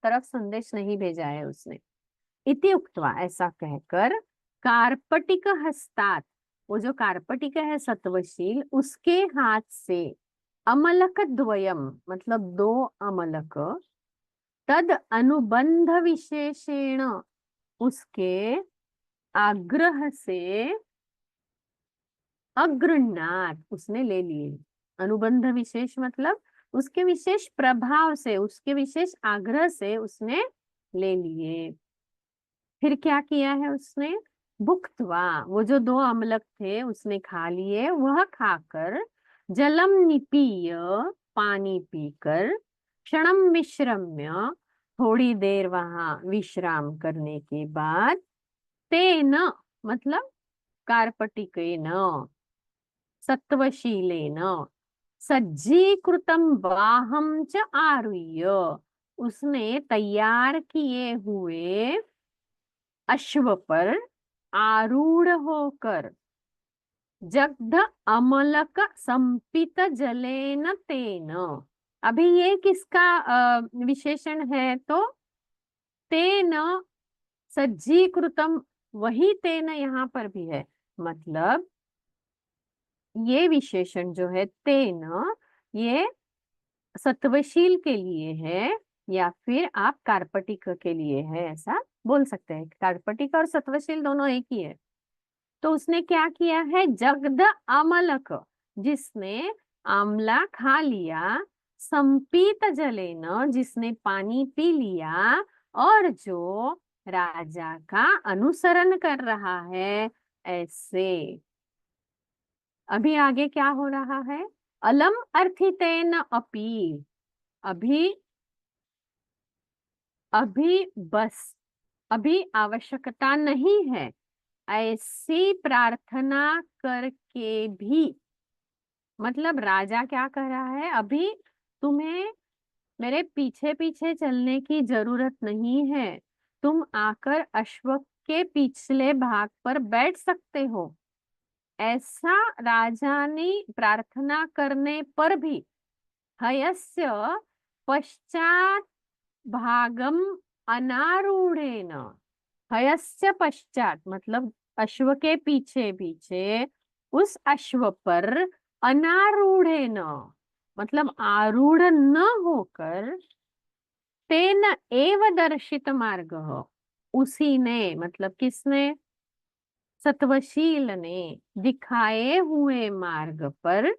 तरफ संदेश नहीं भेजा है उसने। इति उक्त्वा, ऐसा कहकर, कार्पटिक हस्तात्, वो जो कार्पटिक है सत्वशील, उसके हाथ से अमलक द्वयम, मतलब 2 अमलक, तद अनुबंध विशेषेण, उसके आग्रह से, अगृह्णात, उसने ले लिए। अनुबंध विशेष मतलब उसके विशेष प्रभाव से, उसके विशेष आग्रह से उसने ले लिए। फिर क्या किया है उसने? भुक्त्वा, वो जो 2 अमलक थे उसने खा लिए, वह खाकर, जलम निपीय, पानी पीकर, क्षणम विश्रम्य, थोड़ी देर वहां विश्राम करने के बाद, तेन, मतलब कार्पटिकेन, सत्वशीलेन, सज्जीकृतं वाहं च आरुह्य, उसने तैयार किए हुए अश्व पर आरूढ़ होकर, जग्ध अमलक संपित जलेन तेन। अभी ये किसका विशेषण है? तो तेन सज्जीकृतम, वही तेन यहाँ पर भी है, मतलब ये विशेषण जो है तेन, ये सत्वशील के लिए है या फिर आप कार्पटिक के लिए है, ऐसा बोल सकते हैं। कार्पटिक और सत्वशील दोनों एक ही है। तो उसने क्या किया है? जग्ध अमलक, जिसने आमला खा लिया, संपीत जलेन, जिसने पानी पी लिया, और जो राजा का अनुसरण कर रहा है, ऐसे। अभी आगे क्या हो रहा है? अलम अर्थितेन अपि, अभी अभी बस, अभी आवश्यकता नहीं है, ऐसी प्रार्थना करके भी, मतलब राजा क्या कह रहा है? अभी तुम्हें मेरे पीछे पीछे चलने की जरूरत नहीं है, तुम आकर अश्व के पिछले भाग पर बैठ सकते हो। ऐसा राजा ने प्रार्थना करने पर भी, हयस्य पश्चात भागम अनारूढ़ेन, हयस्य पश्चात मतलब अश्व के पीछे पीछे, उस अश्व पर, अनारूढ़ेन मतलब आरूढ़ न होकर, तेन एव दर्शित मार्ग, उसी ने, मतलब किसने? सत्वशील ने दिखाए हुए मार्ग पर,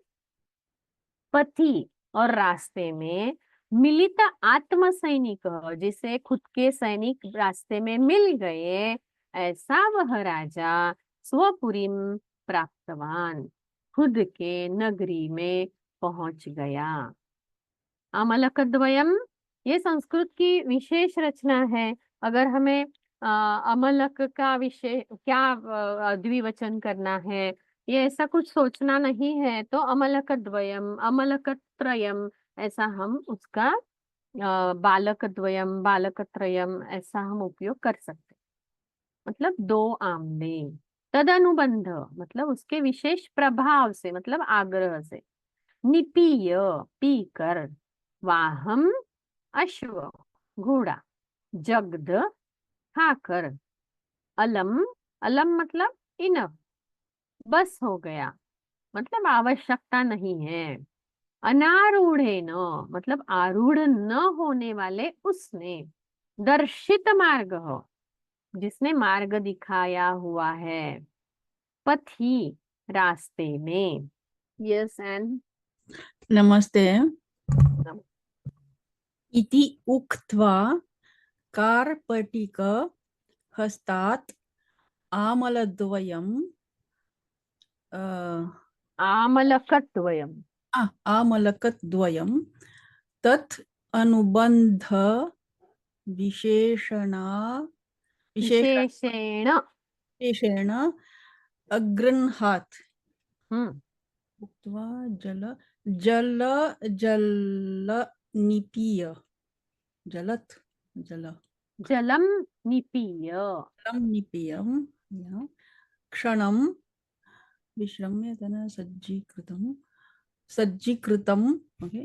पथी और रास्ते में, मिलित आत्म सैनिक, जिसे खुद के सैनिक रास्ते में मिल गए, ऐसा वह राजा स्वपुरीम प्राप्तवान, खुद के नगरी में पहुंच गया। अमलकद्वयम, ये संस्कृत की विशेष रचना है। अगर हमें अमलक का विषय क्या द्विवचन करना है, ये ऐसा कुछ सोचना नहीं है, तो अमलकद्वयम, अमलकत्रयम, ऐसा हम उसका बालकद्वयम, बालकत्रयम, ऐसा हम उपयोग कर सकते हैं। मतलब 2 आमले, तदनुबंध मतलब उसके विशेष प्रभाव से, मतलब आग्रह से, निपीय पीकर, वाहम अश्व घोड़ा, जग्ध खाकर, अलम, अलम मतलब इनफ, बस हो गया, मतलब आवश्यकता नहीं है, अनारूढ़े न मतलब आरूढ़ न होने वाले उसने, दर्शित मार्ग हो, जिसने मार्ग दिखाया हुआ है, पथी रास्ते में। यस एंड नमस्ते। इति उक्त्वा कार्पटिक हस्तात् आमलद्वयं आमलकद्वयम, आमलकद्वयं तत् अनुबन्ध विशेषणा विशेषेण, विशेषेण अगृह्णात्। हम्म, उक्त्वा जल निपीय, जलत् जल जलम निपीय जलं निपीय या क्षणं विश्रम्य तन सज्जीकृतम् ओके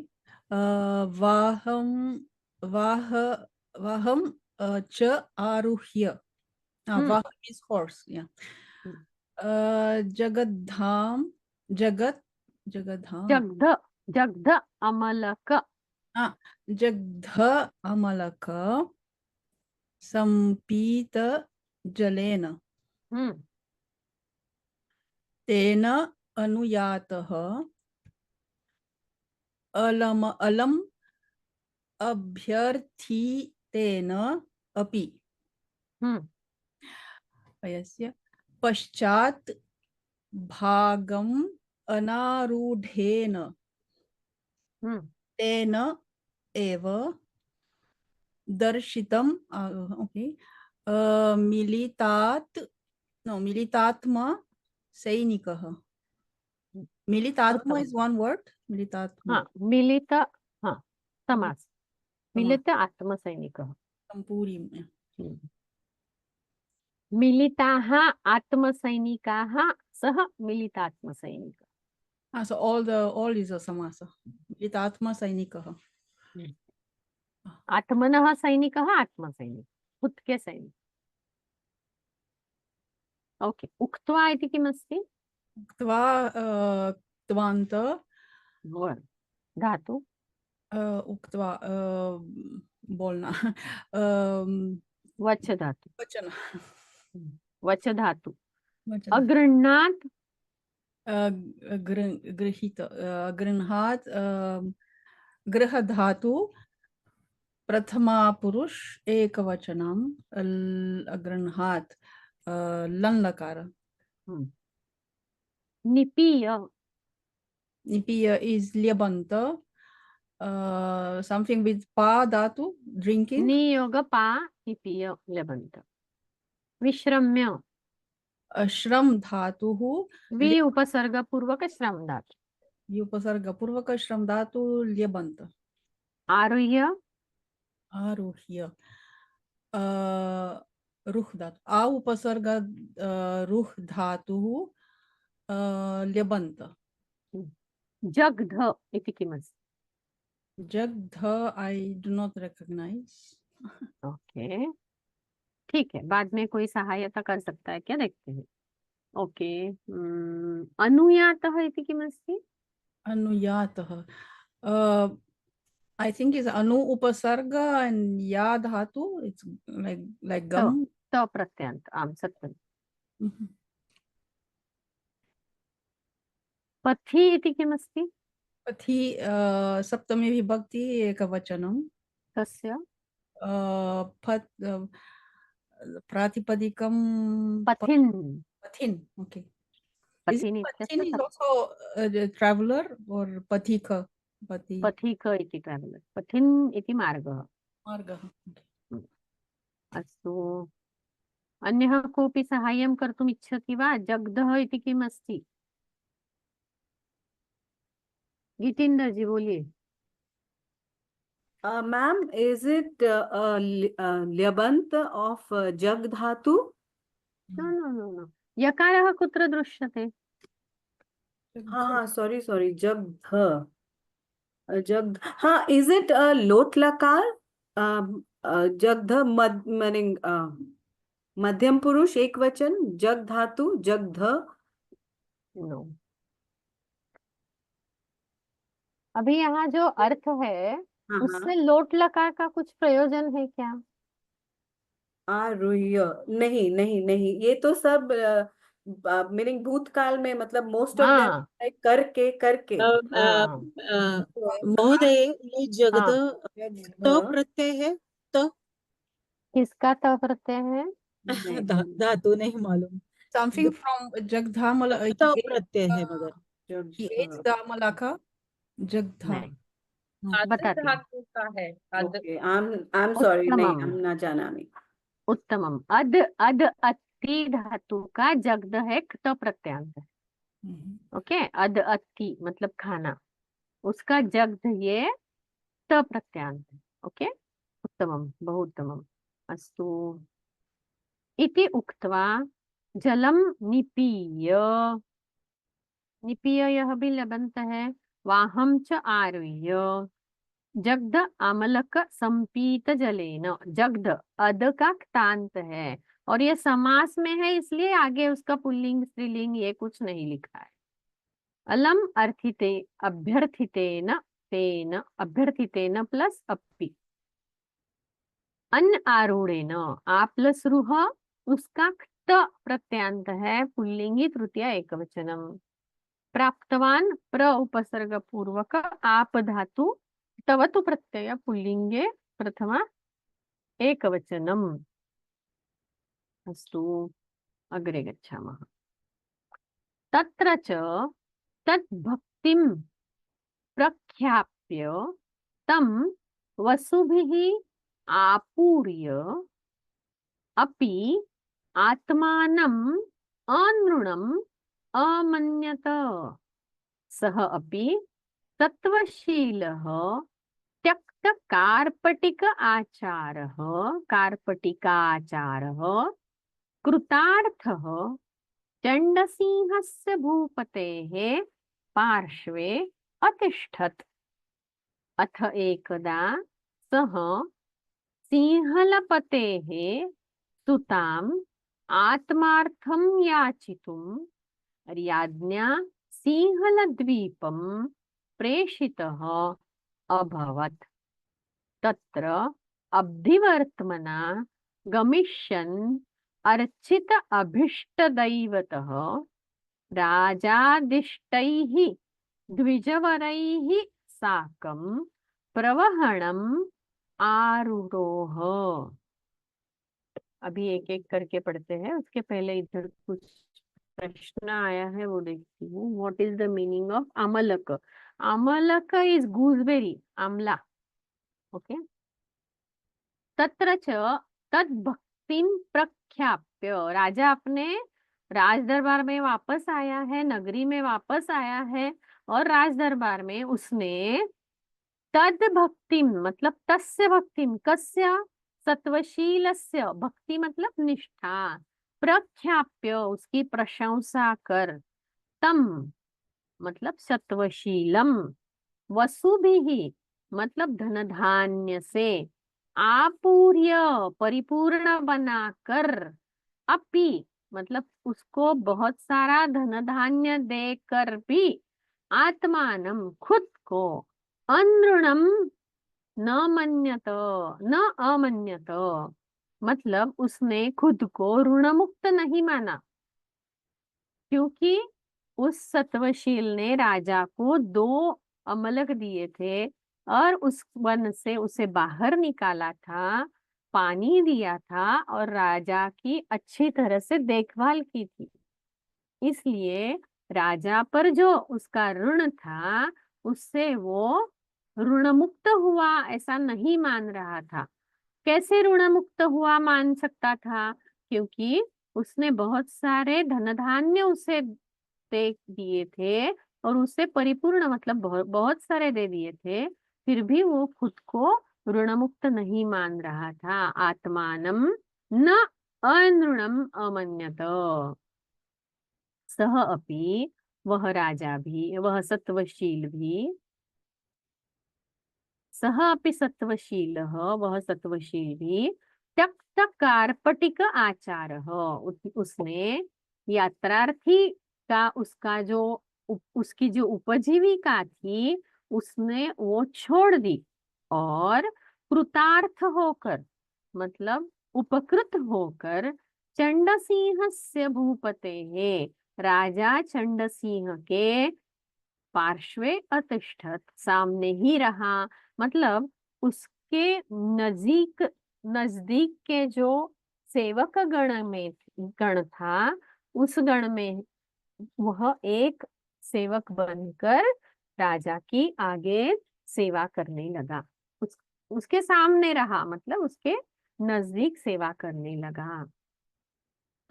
वाहं वाह वाहं च आरुह्य वाहं is horse yeah जगद्धाम जगद्धाम जगध अमलक जगध अमलक संपीत जलेन तेन अनुयातः अलम अभ्यर्थितेन अपि यस्य पश्चात् भागम् अनारूढेन तेन एव दर्शितम् ओके मिलितात्मा सैनिकः मिलितात्मा is one word मिलितात्मा मिलित समास मिलित आत्मसैनिकः संपूरी मिलिताः आत्मसैनिकाः सह मिलितात्मसैनिकः so all is a samasa मिलितात्मा सैनिकः आत्मनः सैनिकः आत्मसैनिक उत्के सैनिक ओके उक्त्वा इति किमस्ति उक्त्वा उक्तवान्त धातु उक्त्वा बोलना वच धातु वचन वच धातु वचन अगृह्णात् गृहीत गृह्णात् गृहधातु प्रथमा पुरुष एकवचनम् अगृह्णात् लं लकार निपीय निपीय is ल्यबन्त something with pa dhatu drinking नियोग पा निपीय लेबन्त विश्रम्य श्रम धातुः वि उपसर्ग पूर्वक श्रम धातु उपसर्ग पूर्वक श्रम धातु ल्यबन्त आरुह्य आरुह्य रुह धातु आ उपसर्ग रुह धातुः ल्यबन्त जगध इति किमस्ति जगध I do not recognise okay ठीक है बाद में कोई सहायता कर सकता है क्या देखते हैं ओके अनुयातः इति किमस्ति अनुयातः I think is anu upasarga and ya dhatu it's like gum त प्रत्ययान्त आम सत्यं पथि इति किमस्ति पथि सप्तमी विभक्ति एकवचनं तस्य प्रातिपदिकं पथिन् पथिन् okay पथिन् Pathin is also a traveler or pathika पथिक इति ट्रावेलर् पथिन् इति मार्गः मार्गः अस्तु अन्यः कोऽपि साहाय्यं कर्तुम् इच्छति वा जगधः इति किम् अस्ति गीतेन्द्र जी बोलिए Ma'am, is it ल्यबन्त of जग धातु? नो यकारः कुत्र दृश्यते हाँ sorry जगध जगध हाँ is it लोट लकार जगध meaning मध्यम पुरुष एक वचन जग धातु जगध नो अभी यहाँ जो अर्थ है उससे लोट लकार का कुछ प्रयोजन है क्या आरुह्य नहीं ये तो सब मीनिंग भूतकाल में मतलब मोस्ट ऑफ देम करके महोदय ये जगद तो प्रत्यय है तो किसका त प्रत्यय है धातु नहीं मालूम समथिंग फ्रॉम जगधा तो प्रत्यय है मगर का जगधा बताते धातु का है I'm sorry नहीं हम ना जाना नहीं उत्तमम अद अति धातु का जगद है त प्रत्यांत है ओके अद अति मतलब खाना उसका जगद ये त प्रत्यांत है ओके उत्तमं, बहु उत्तमम्। अस्तु इति उक्त्वा जलं निपीय, निपीय यह भी लबंत है, वाहं च आरुह्य जग्ध अमलक संपीत जलेन। जग्ध अद का क्तांत है और ये समास में है, इसलिए आगे उसका पुल्लिंग स्त्रीलिंग ये कुछ नहीं लिखा है। अलम अर्थिते अभ्यर्थितेन तेन, अभ्यर्थितेन प्लस अपि, अन आरूढ़ेन आ प्लस रुह, उसका क्त प्रत्यांत है, पुल्लिंगी तृतीया एकवचनम। प्राप्तवान प्र उपसर्ग पूर्वक आप धातु तवतु प्रत्यय पुल्लिंगे प्रथमा एकवचनम। अस्तु अग्रे गच्छामः। तत्र च तद्भक्तिं प्रख्याप्य तं वसुभिः आपूर्य अपि आत्मानम् अनृणम् अमन्यत। सः अपि सत्वशीलः त्यक्त कार्पटिक आचारः, कार्पटिकाचारः कृतार्थः चण्डसिंहस्य भूपतेः पार्श्वे अतिष्ठत्। अथ एकदा सः सिंहलपतेः सुताम् आत्मार्थं याचितुं राज्ञा सिंहलद्वीपं प्रेषितः अभवत्। तत्र अब्धिवर्त्मना गमिष्यन् अर्चित अभीष्टदैवतः राजादिष्टैः द्विजवरैः साकं प्रवहणम् आरुरोह। अभी एक एक करके पढ़ते हैं, उसके पहले इधर कुछ प्रश्न आया है वो देखती हूँ। What is the meaning of अमलक? अमलक इज गूसबेरी, आमला। ओके। तत्र च तद्भक्तिं प्रख्याप्य, राजा अपने राज दरबार में वापस आया है, नगरी में वापस आया है, और राज दरबार में उसने तद भक्तिम मतलब तस्य भक्तिम, कस्य? सत्वशीलस्य, भक्ति मतलब निष्ठा, प्रख्याप्य उसकी प्रशंसा कर, तम मतलब सत्वशीलम, वसुभिः मतलब धन धान्य से, आपूर्य परिपूर्ण बनाकर, अपि मतलब उसको बहुत सारा धन धान्य देकर भी, आत्मानम खुद को, अनृणम न मन्यत न अमन्यत मतलब उसने खुद को ऋण मुक्त नहीं माना, क्योंकि उस सत्वशील ने राजा को 2 अमलक दिए थे और उस वन से उसे बाहर निकाला था, पानी दिया था और राजा की अच्छी तरह से देखभाल की थी। इसलिए राजा पर जो उसका ऋण था उससे वो ऋण मुक्त हुआ ऐसा नहीं मान रहा था। कैसे ऋण मुक्त हुआ मान सकता था? क्योंकि उसने बहुत सारे धन धान्य उसे दे दिए थे और उसे परिपूर्ण मतलब बहुत सारे दे दिए थे, फिर भी वो खुद को ऋण मुक्त नहीं मान रहा था। आत्मानम न अनृणम अमन्यत। सह अपि वह राजा भी, वह सत्वशील भी, सह अपि सत्वशीलः वह सत्वशील भी, त्यक्त कार्पटिक आचारः उसने यात्रार्थी का उसका जो उसकी जो उपजीविका थी उसने वो छोड़ दी और कृतार्थ होकर मतलब उपकृत होकर चंडसिंहस्य भूपतेः राजा चंडसिंह के पार्श्वे अतिष्ठत सामने ही रहा, मतलब उसके नजदीक के जो सेवक गण था उस गण में वह एक सेवक बनकर राजा की आगे सेवा करने लगा। उसके सामने रहा मतलब उसके नजदीक सेवा करने लगा।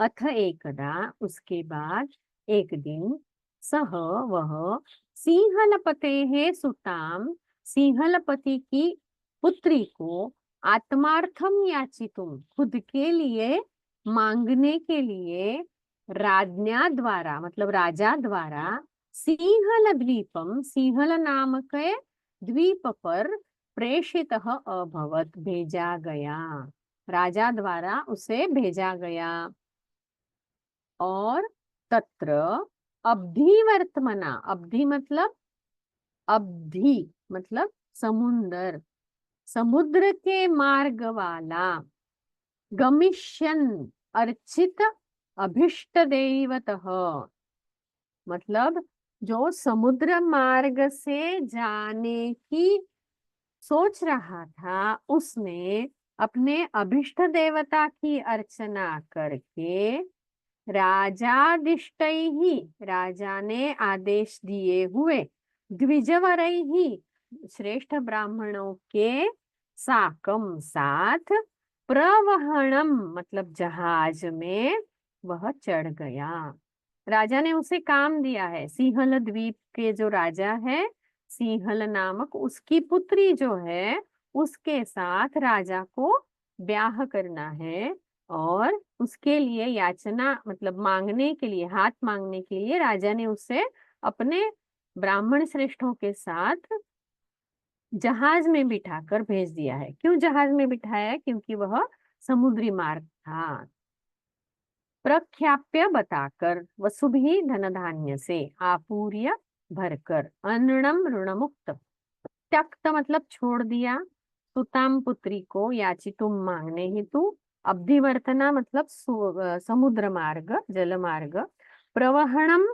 अथ एकदा उसके बाद एक दिन सह वह सिंहलपतेः सुताम सिंहलपति की पुत्री को आत्मार्थम याचितुम, खुद के लिए मांगने के लिए, राज्ञा द्वारा मतलब राजा द्वारा, सिंहल द्वीपम, सिंहल नामक द्वीप पर प्रेषितः अभवत, भेजा गया, राजा द्वारा उसे भेजा गया। और तत्र अब्धि वर्तमना, अब्धि मतलब अब्धि मतलब समुंदर, समुद्र के मार्ग वाला, गमिष्यन अर्चित अभिष्ट देवतः, मतलब जो समुद्र मार्ग से जाने की सोच रहा था, उसने अपने अभिष्ट देवता की अर्चना करके राजादिष्टैहि, राजा ने आदेश दिए हुए, द्विजवरैहि, श्रेष्ठ ब्राह्मणों के साकम साथ, प्रवहणम मतलब जहाज में वह चढ़ गया। राजा ने उसे काम दिया है, सिंहल द्वीप के जो राजा है सिंहल नामक, उसकी पुत्री जो है उसके साथ राजा को ब्याह करना है, और उसके लिए याचना मतलब मांगने के लिए, हाथ मांगने के लिए राजा ने उसे अपने ब्राह्मण श्रेष्ठों के साथ जहाज में बिठाकर भेज दिया है। क्यों जहाज में बिठाया है? क्योंकि वह समुद्री मार्ग था। प्रख्याप्य बताकर, वसुभी धन धान्य से, आपूर्य भरकर, अनृणम ऋणमुक्त, त्यक्त मतलब छोड़ दिया, सुताम पुत्री को, याचितुम मांगने हेतु, अब्धिवर्तना मतलब समुद्र मार्ग, जल मार्ग, प्रवहणम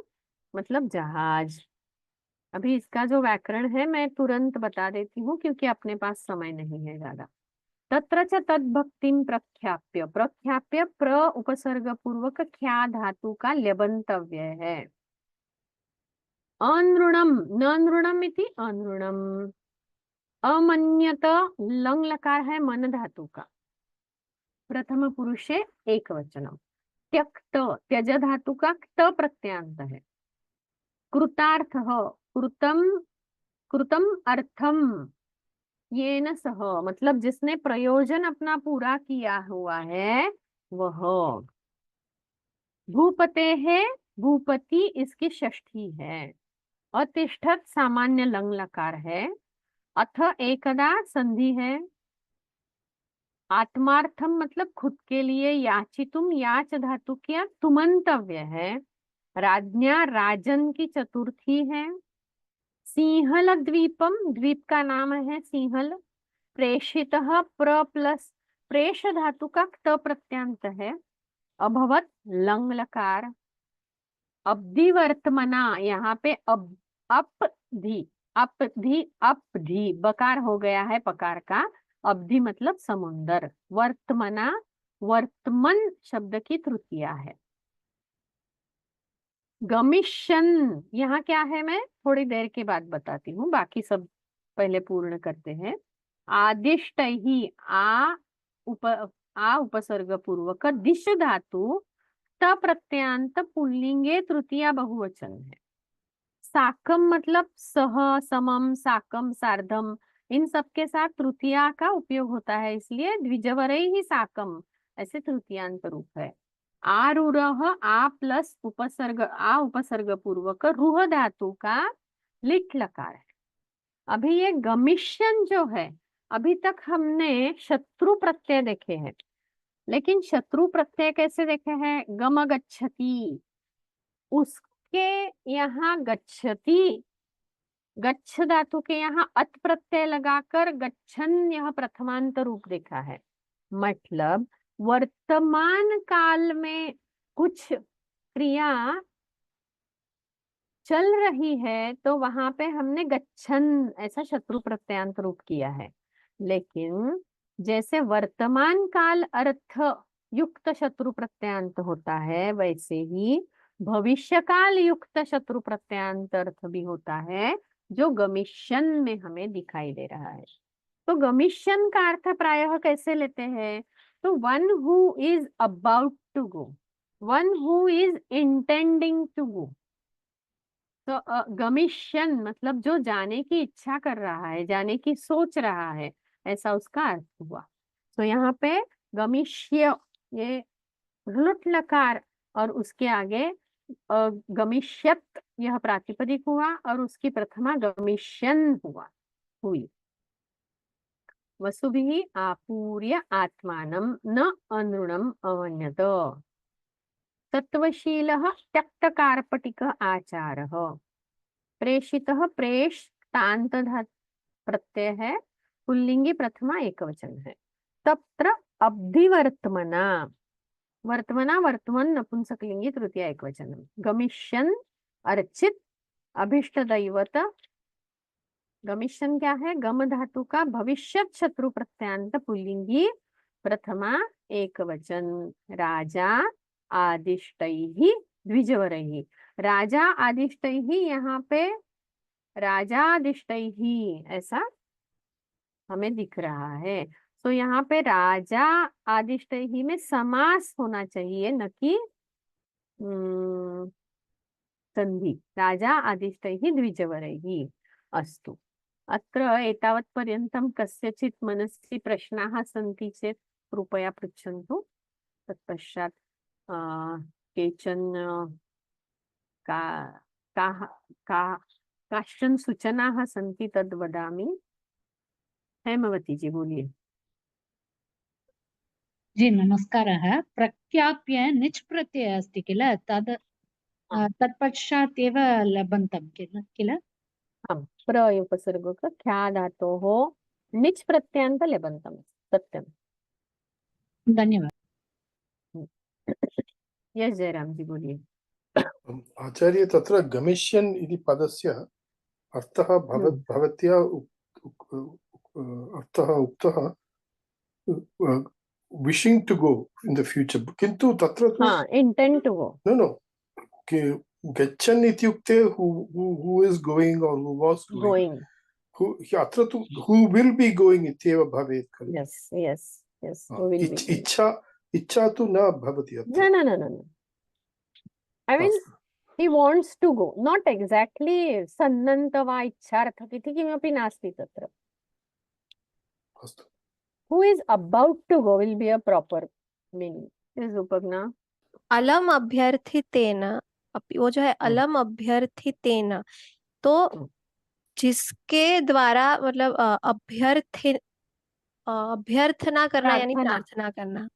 मतलब जहाज। अभी इसका जो व्याकरण है मैं तुरंत बता देती हूँ क्योंकि अपने पास समय नहीं है ज्यादा। तत्र च तद्भक्तिम प्रख्याप्य, प्रख्याप्य प्र उपसर्ग पूर्वक ख्या धातु का ल्यबंतव्य है। अनृणम, न नृणम इति अनृणम, अमन्यत लंग लकार है मन धातु का, प्रथम पुरुषे एक वचनम, त्यक्त त्यज धातु का क्त प्रत्यांत है, कृतार्थ कृतम कृतम अर्थम येन सह मतलब जिसने प्रयोजन अपना पूरा किया हुआ है वह, भूपते है भूपति इसकी षष्ठी है, अतिष्ठत सामान्य लंग लकार है, अथ एकदा संधि है, आत्मार्थम मतलब खुद के लिए, याचितुम याच धातु क्या तुमंतव्य है, राज्ञा राजन की चतुर्थी है, सिंहल द्वीपम द्वीप का नाम है सिंहल, प्रेषितः प्र प्लस प्रेष धातु का क्त प्रत्यांत है, अभवत लंग लकार, अब्धि वर्तमना यहाँ पे अपधि अपधि अपधि बकार हो गया है पकार का, अब्धि मतलब समुंदर, वर्तमना वर्तमन शब्द की तृतीया है। गमिशन यहाँ क्या है मैं थोड़ी देर के बाद बताती हूँ, बाकी सब पहले पूर्ण करते हैं। आदिष्ट ही आ उपसर्ग पूर्वक दिश धातु त प्रत्यांत पुल्लिंगे तृतीया बहुवचन है। साकम मतलब सह समम साकम सार्धम इन सब के साथ तृतीया का उपयोग होता है, इसलिए द्विजवरे ही साकम ऐसे तृतीयांत रूप है। आरूढ़ आ प्लस उपसर्ग आ उपसर्ग पूर्वक रूह धातु का लिट लकार है। अभी ये गमिशन जो है, अभी तक हमने शत्रु प्रत्यय देखे हैं, लेकिन शत्रु प्रत्यय कैसे देखे हैं? गम गच्छति, उसके यहाँ गच्छति, गच्छ धातु के यहाँ अत प्रत्यय लगाकर गच्छन यह प्रथमांत रूप देखा है। मतलब वर्तमान काल में कुछ क्रिया चल रही है तो वहां पे हमने गच्छन ऐसा शत्रु प्रत्यांत रूप किया है, लेकिन जैसे वर्तमान काल अर्थ युक्त शत्रु प्रत्यांत होता है वैसे ही भविष्य काल युक्त शत्रु प्रत्यांत अर्थ भी होता है जो गमिशन में हमें दिखाई दे रहा है। तो गमिशन का अर्थ प्रायः कैसे लेते हैं? तो one who is about to go, one who is intending to go. तो गमिशन मतलब जो जाने की इच्छा कर रहा है, जाने की सोच रहा है, ऐसा उसका अर्थ हुआ। तो यहाँ पे गमिष्य, ये लुट लकार और उसके आगे गमिष्यत यह प्रातिपदिक हुआ और उसकी प्रथमा गमिष्यन हुई। वसुभिः आपूर्य आत्मानं न अनृणम् अवन्यत। तत्वशीलः त्यक्तकारपटिक आचारः। प्रेषितः प्रेष्टान्त प्रत्यय है, पुल्लिंगी प्रथमा एकवचन है। तत्र अब्धिवर्त्मना, वर्तमना वर्तमन नपुंसकलिंगी तृतीया एकवचन। गमिष्यन अर्चित, अभिष्ट दैवत। गमिष्यन क्या है? गम धातु का भविष्यत शत्रु प्रत्यांत पुल्लिंगी प्रथमा एकवचन। राजा आदिष्टैः द्विजवरैः। राजा आदिष्टैः, यहाँ पे राजा आदिष्टैः ऐसा हमें दिख रहा है। तो यहाँ पे राजा आदिष्टैः में समास होना चाहिए, न कि संधि। राजा आदिष्टैः द्विजवरैः। अस्तु। अत्र एतावत्पर्यन्तं कस्यचित् मनसि प्रश्नाः सन्ति चेत् कृपया पृच्छन्तु। तत्पश्चात् केचन काश्चन सूचनाः सन्ति, तद् वदामि। हेमवती जी बोलिए। जी नमस्कारः। प्रख्याप्य निच् प्रत्ययः अस्ति किल, तत्पश्चात् एव लबन्तं किल? आम्, प्र उपसर्ग ख्या धातोः निच् प्रत्यान्त लेबन्तं, सत्यम्। धन्यवाद। यस जयराम जी बोलिए। आचार्य, तत्र गमिष्यन् इति पदस्य अर्थः भवत्या अर्थः उक्तः wishing to go in the future, किन्तु तत्र इंटेंट टू गो। no गच्छन् इत्युक्ते who is going or who was going, अत्र तु who will be going इत्येव भवेत् खलु। yes इच्छा तु न भवति अत्र। no I mean he wants to go, not exactly सन्नन्त वा इच्छार्थक इति किमपि नास्ति तत्र। अस्तु। who is about to go will be a proper meaning. is उपज्ञा अलम अभ्यर्थितेन, वो जो है अलम अभ्यर्थितेन, तो जिसके द्वारा मतलब अभ्यर्थना करना यानी प्रार्थना करना,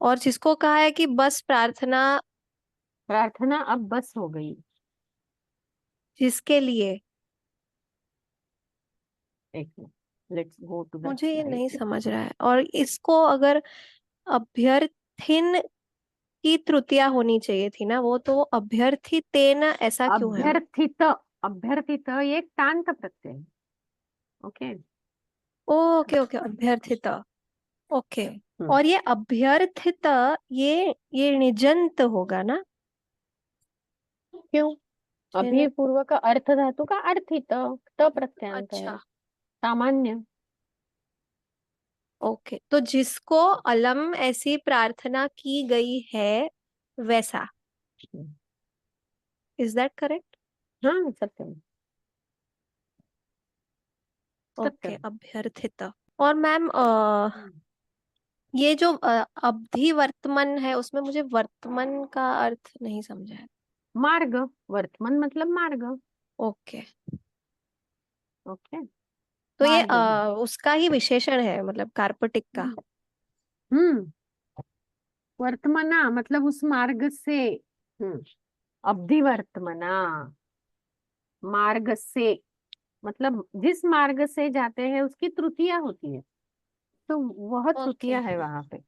और जिसको कहा है कि बस प्रार्थना अब बस हो गई, जिसके लिए। एक minute, let's go to the मुझे ये नहीं समझ रहा है। और इसको अगर अभ्यर्थिन की तृतीया होनी चाहिए थी ना, वो तो अभ्यर्थितेन ऐसा क्यों है? अभ्यर्थित ये तांत प्रत्यय है। ओके ओके अभ्यर्थित, ओके। और ये अभ्यर्थित ये निजंत होगा ना? क्यों? अभी पूर्व का अर्थ धातु का अर्थित त प्रत्यांत है, सामान्य। ओके, तो जिसको अलम ऐसी प्रार्थना की गई है वैसा, इज दैट करेक्ट? हाँ सत्यम। ओके अभ्यर्थित। और मैम ये जो अवधि वर्तमान है उसमें मुझे वर्तमान का अर्थ नहीं समझा है। मार्ग, वर्तमान मतलब मार्ग। ओके तो मार्ग ये उसका ही विशेषण है, मतलब कार्पटिक का। वर्तमना मतलब उस मार्ग से। अवधि वर्तमना, मार्ग से मतलब जिस मार्ग से जाते हैं उसकी तृतीया होती है, तो वह तृतीया है वहां पे।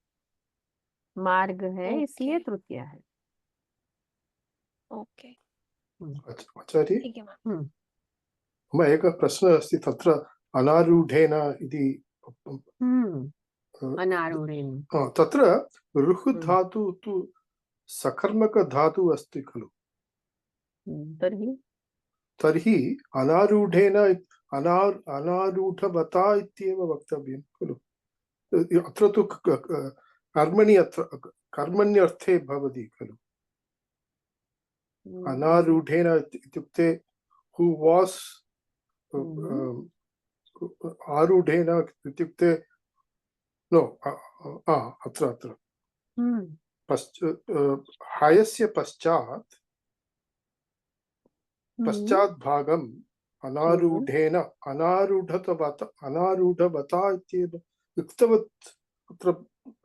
मार्ग है इसलिए तृतीया है। ओके आचार्य, ठीक है मैम। मम एकः प्रश्नः अस्ति। तत्र अनारूढेन इति अनारूढेन, तत्र रुह् धातु तु सकर्मक धातु अस्ति खलु। तर्हि अनारूढेन अनारूढवता इत्येव वक्तव्यं खलु। अत्र तु कर्मण्यर्थे भवति खलु। अनारूढेन इत्युक्ते who was आरूढेन इत्युक्ते नो अत्र अत्र हम्म हयस्य पश्चात् हम्म पश्चात् भागम् अनारूढेन अनारूढवता इत्येव उक्तवत् अत्र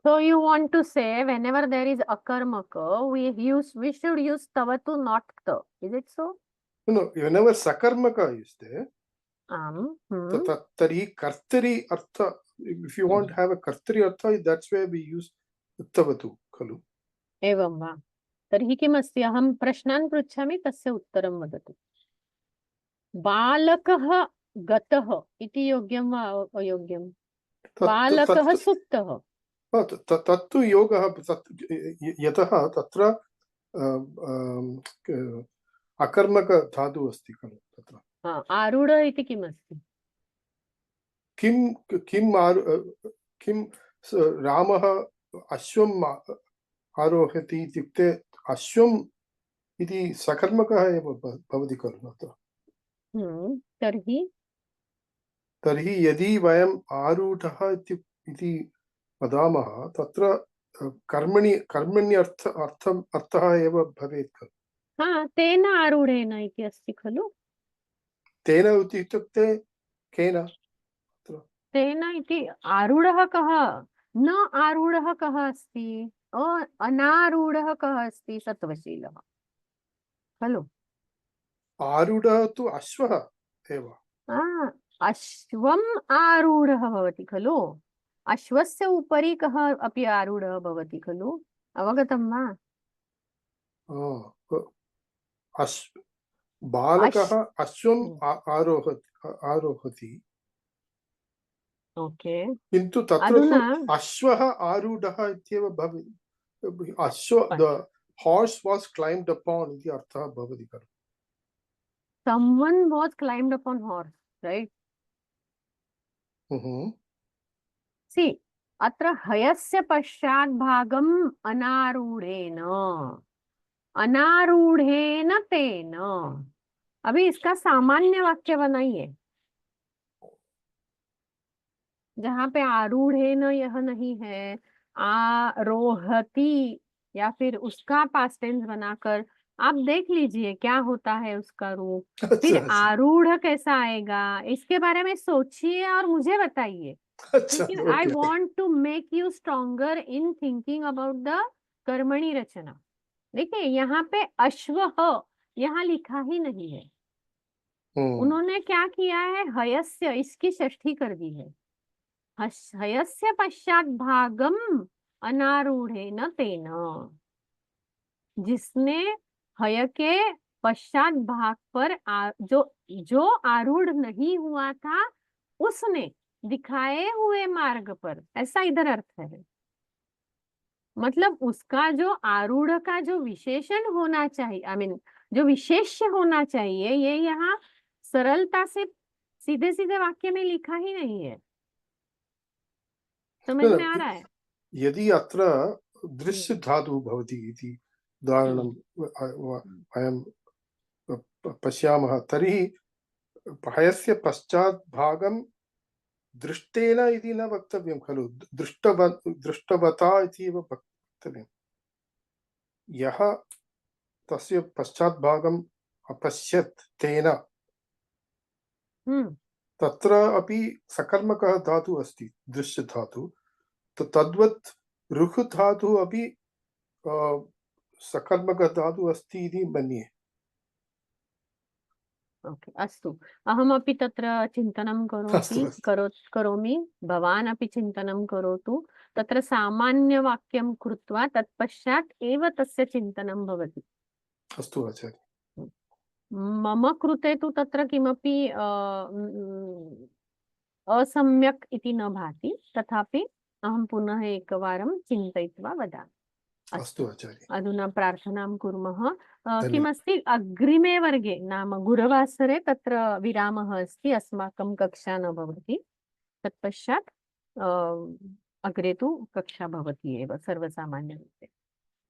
So you want to say whenever there is akarmaka, we should use tavatu, not ta. Is it so? no, whenever sakarmaka is there, tari kartari artha, if you want to have a kartari artha, that's where we use uttavatu खलु. एवं वा. तर्हि किमस्ति, अहं प्रश्नान् पृच्छामि, तस्य उत्तरं वदतु. बालकः गतः इति योग्यं वा अयोग्यं? बालकः सुप्तः. तत्तु योगः, यतः तत्र अकर्मक धातुः अस्ति खलु तत्र. आरूढ इति किमस्ति? किं रामः अश्वम् आरोहति इत्युक्ते अश्वम् इति सकर्मकः एव भवति खलु अत्र. तर्हि यदि वयम् आरूढः इति वदामः तत्र कर्मणि अर्थः एव भवेत् खलु. तेन आरूढेन इति अस्ति खलु. तेन इत्युक्ते केन? तेन इति आरूढः कः? न आरूढः कः अस्ति? अनारूढः कः अस्ति? सत्वशीलः खलु. आरूढः तु अश्वः एव. अश्वम् आरूढः भवति खलु. अश्वस्य उपरि कः अपि आरूढः भवति खलु. अवगतं वा? बालकः अश्वम् आरोहति. ओके. किन्तु तत्र अश्वः आरूढः इत्येव भवति. the horse was climbed upon इति अर्थः भवति खलु. Someone was climbed upon horse, right? See, अत्र हयस्य पश्चात् भागम् अनारूढ़ेन तेन. अभी इसका सामान्य वाक्य बनाइए जहाँ पे आरूढ़ेन यह नहीं है, आरोहति या फिर उसका पास्ट टेंस बनाकर आप देख लीजिए क्या होता है उसका रूप. फिर आरूढ़ कैसा आएगा इसके बारे में सोचिए और मुझे बताइए. I want to make you stronger in thinking about the कर्मणि रचना. देखिए यहाँ पे अश्वः यहाँ लिखा ही नहीं है. उन्होंने क्या किया है, हयस्य इसकी षष्ठी कर दी है. हयस्य पश्चात भागम अनारूढ़ेन तेन. जिसने हय के पश्चात भाग पर जो आरूढ़ नहीं हुआ था उसने दिखाए हुए मार्ग पर, ऐसा इधर अर्थ है. मतलब उसका जो आरूढ़ का जो विशेषण होना चाहिए, आई मीन जो विशेष्य होना चाहिए, ये यहाँ सरलता से सीधे सीधे वाक्य में लिखा ही नहीं है. समझ में आ रहा है? यदि अत्र दृश्य धातु भवति इति उदाहरणं वयं पश्यामः तर्हि हयस्य पश्चात् भागं दृष्टेन इति न वक्तव्यं खलु. दृष्टवता इति एव वक्तव्यं. यः तस्य पश्चात् भागम् अपश्यत् तेन, तत्र अपि सकर्मकः धातुः अस्ति, दृश्य धातु. तद्वत् ऋक् धातुः अपि सकर्मकः धातुः अस्ति इति मन्ये. ओके, अस्तु. अहमपि तत्र चिन्तनं करोमि. भवान् अपि चिन्तनं करोतु. तत्र सामान्यवाक्यं कृत्वा तत्पश्चात् एव तस्य चिन्तनं भवति. अस्तु आचार्य. मम कृते तु तत्र किमपि असम्यक् इति न भाति. तथापि अहं पुनः एकवारं चिन्तयित्वा वदामि. अस्तु आचार्य. अधुना प्रार्थनां कुर्मः. किमस्ति, अग्रिमे वर्गे नाम गुरुवासरे तत्र विरामः अस्ति. अस्माकं कक्षा न भवति. तत्पश्चात् अग्रे तु कक्षा भवति एव सर्वसामान्यरूपे.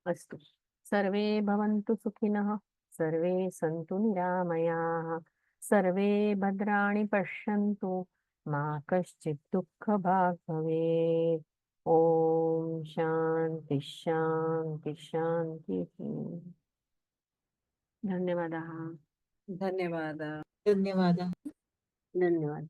अस्तु. सर्वे भवन्तु सुखिनः, सर्वे सन्तु निरामयाः, सर्वे भद्राणि पश्यन्तु, मा कश्चित् दुःखभाग् भवेत्. ओम शांति शांति शांति। धन्यवादः। धन्यवाद। धन्यवादः। धन्यवाद।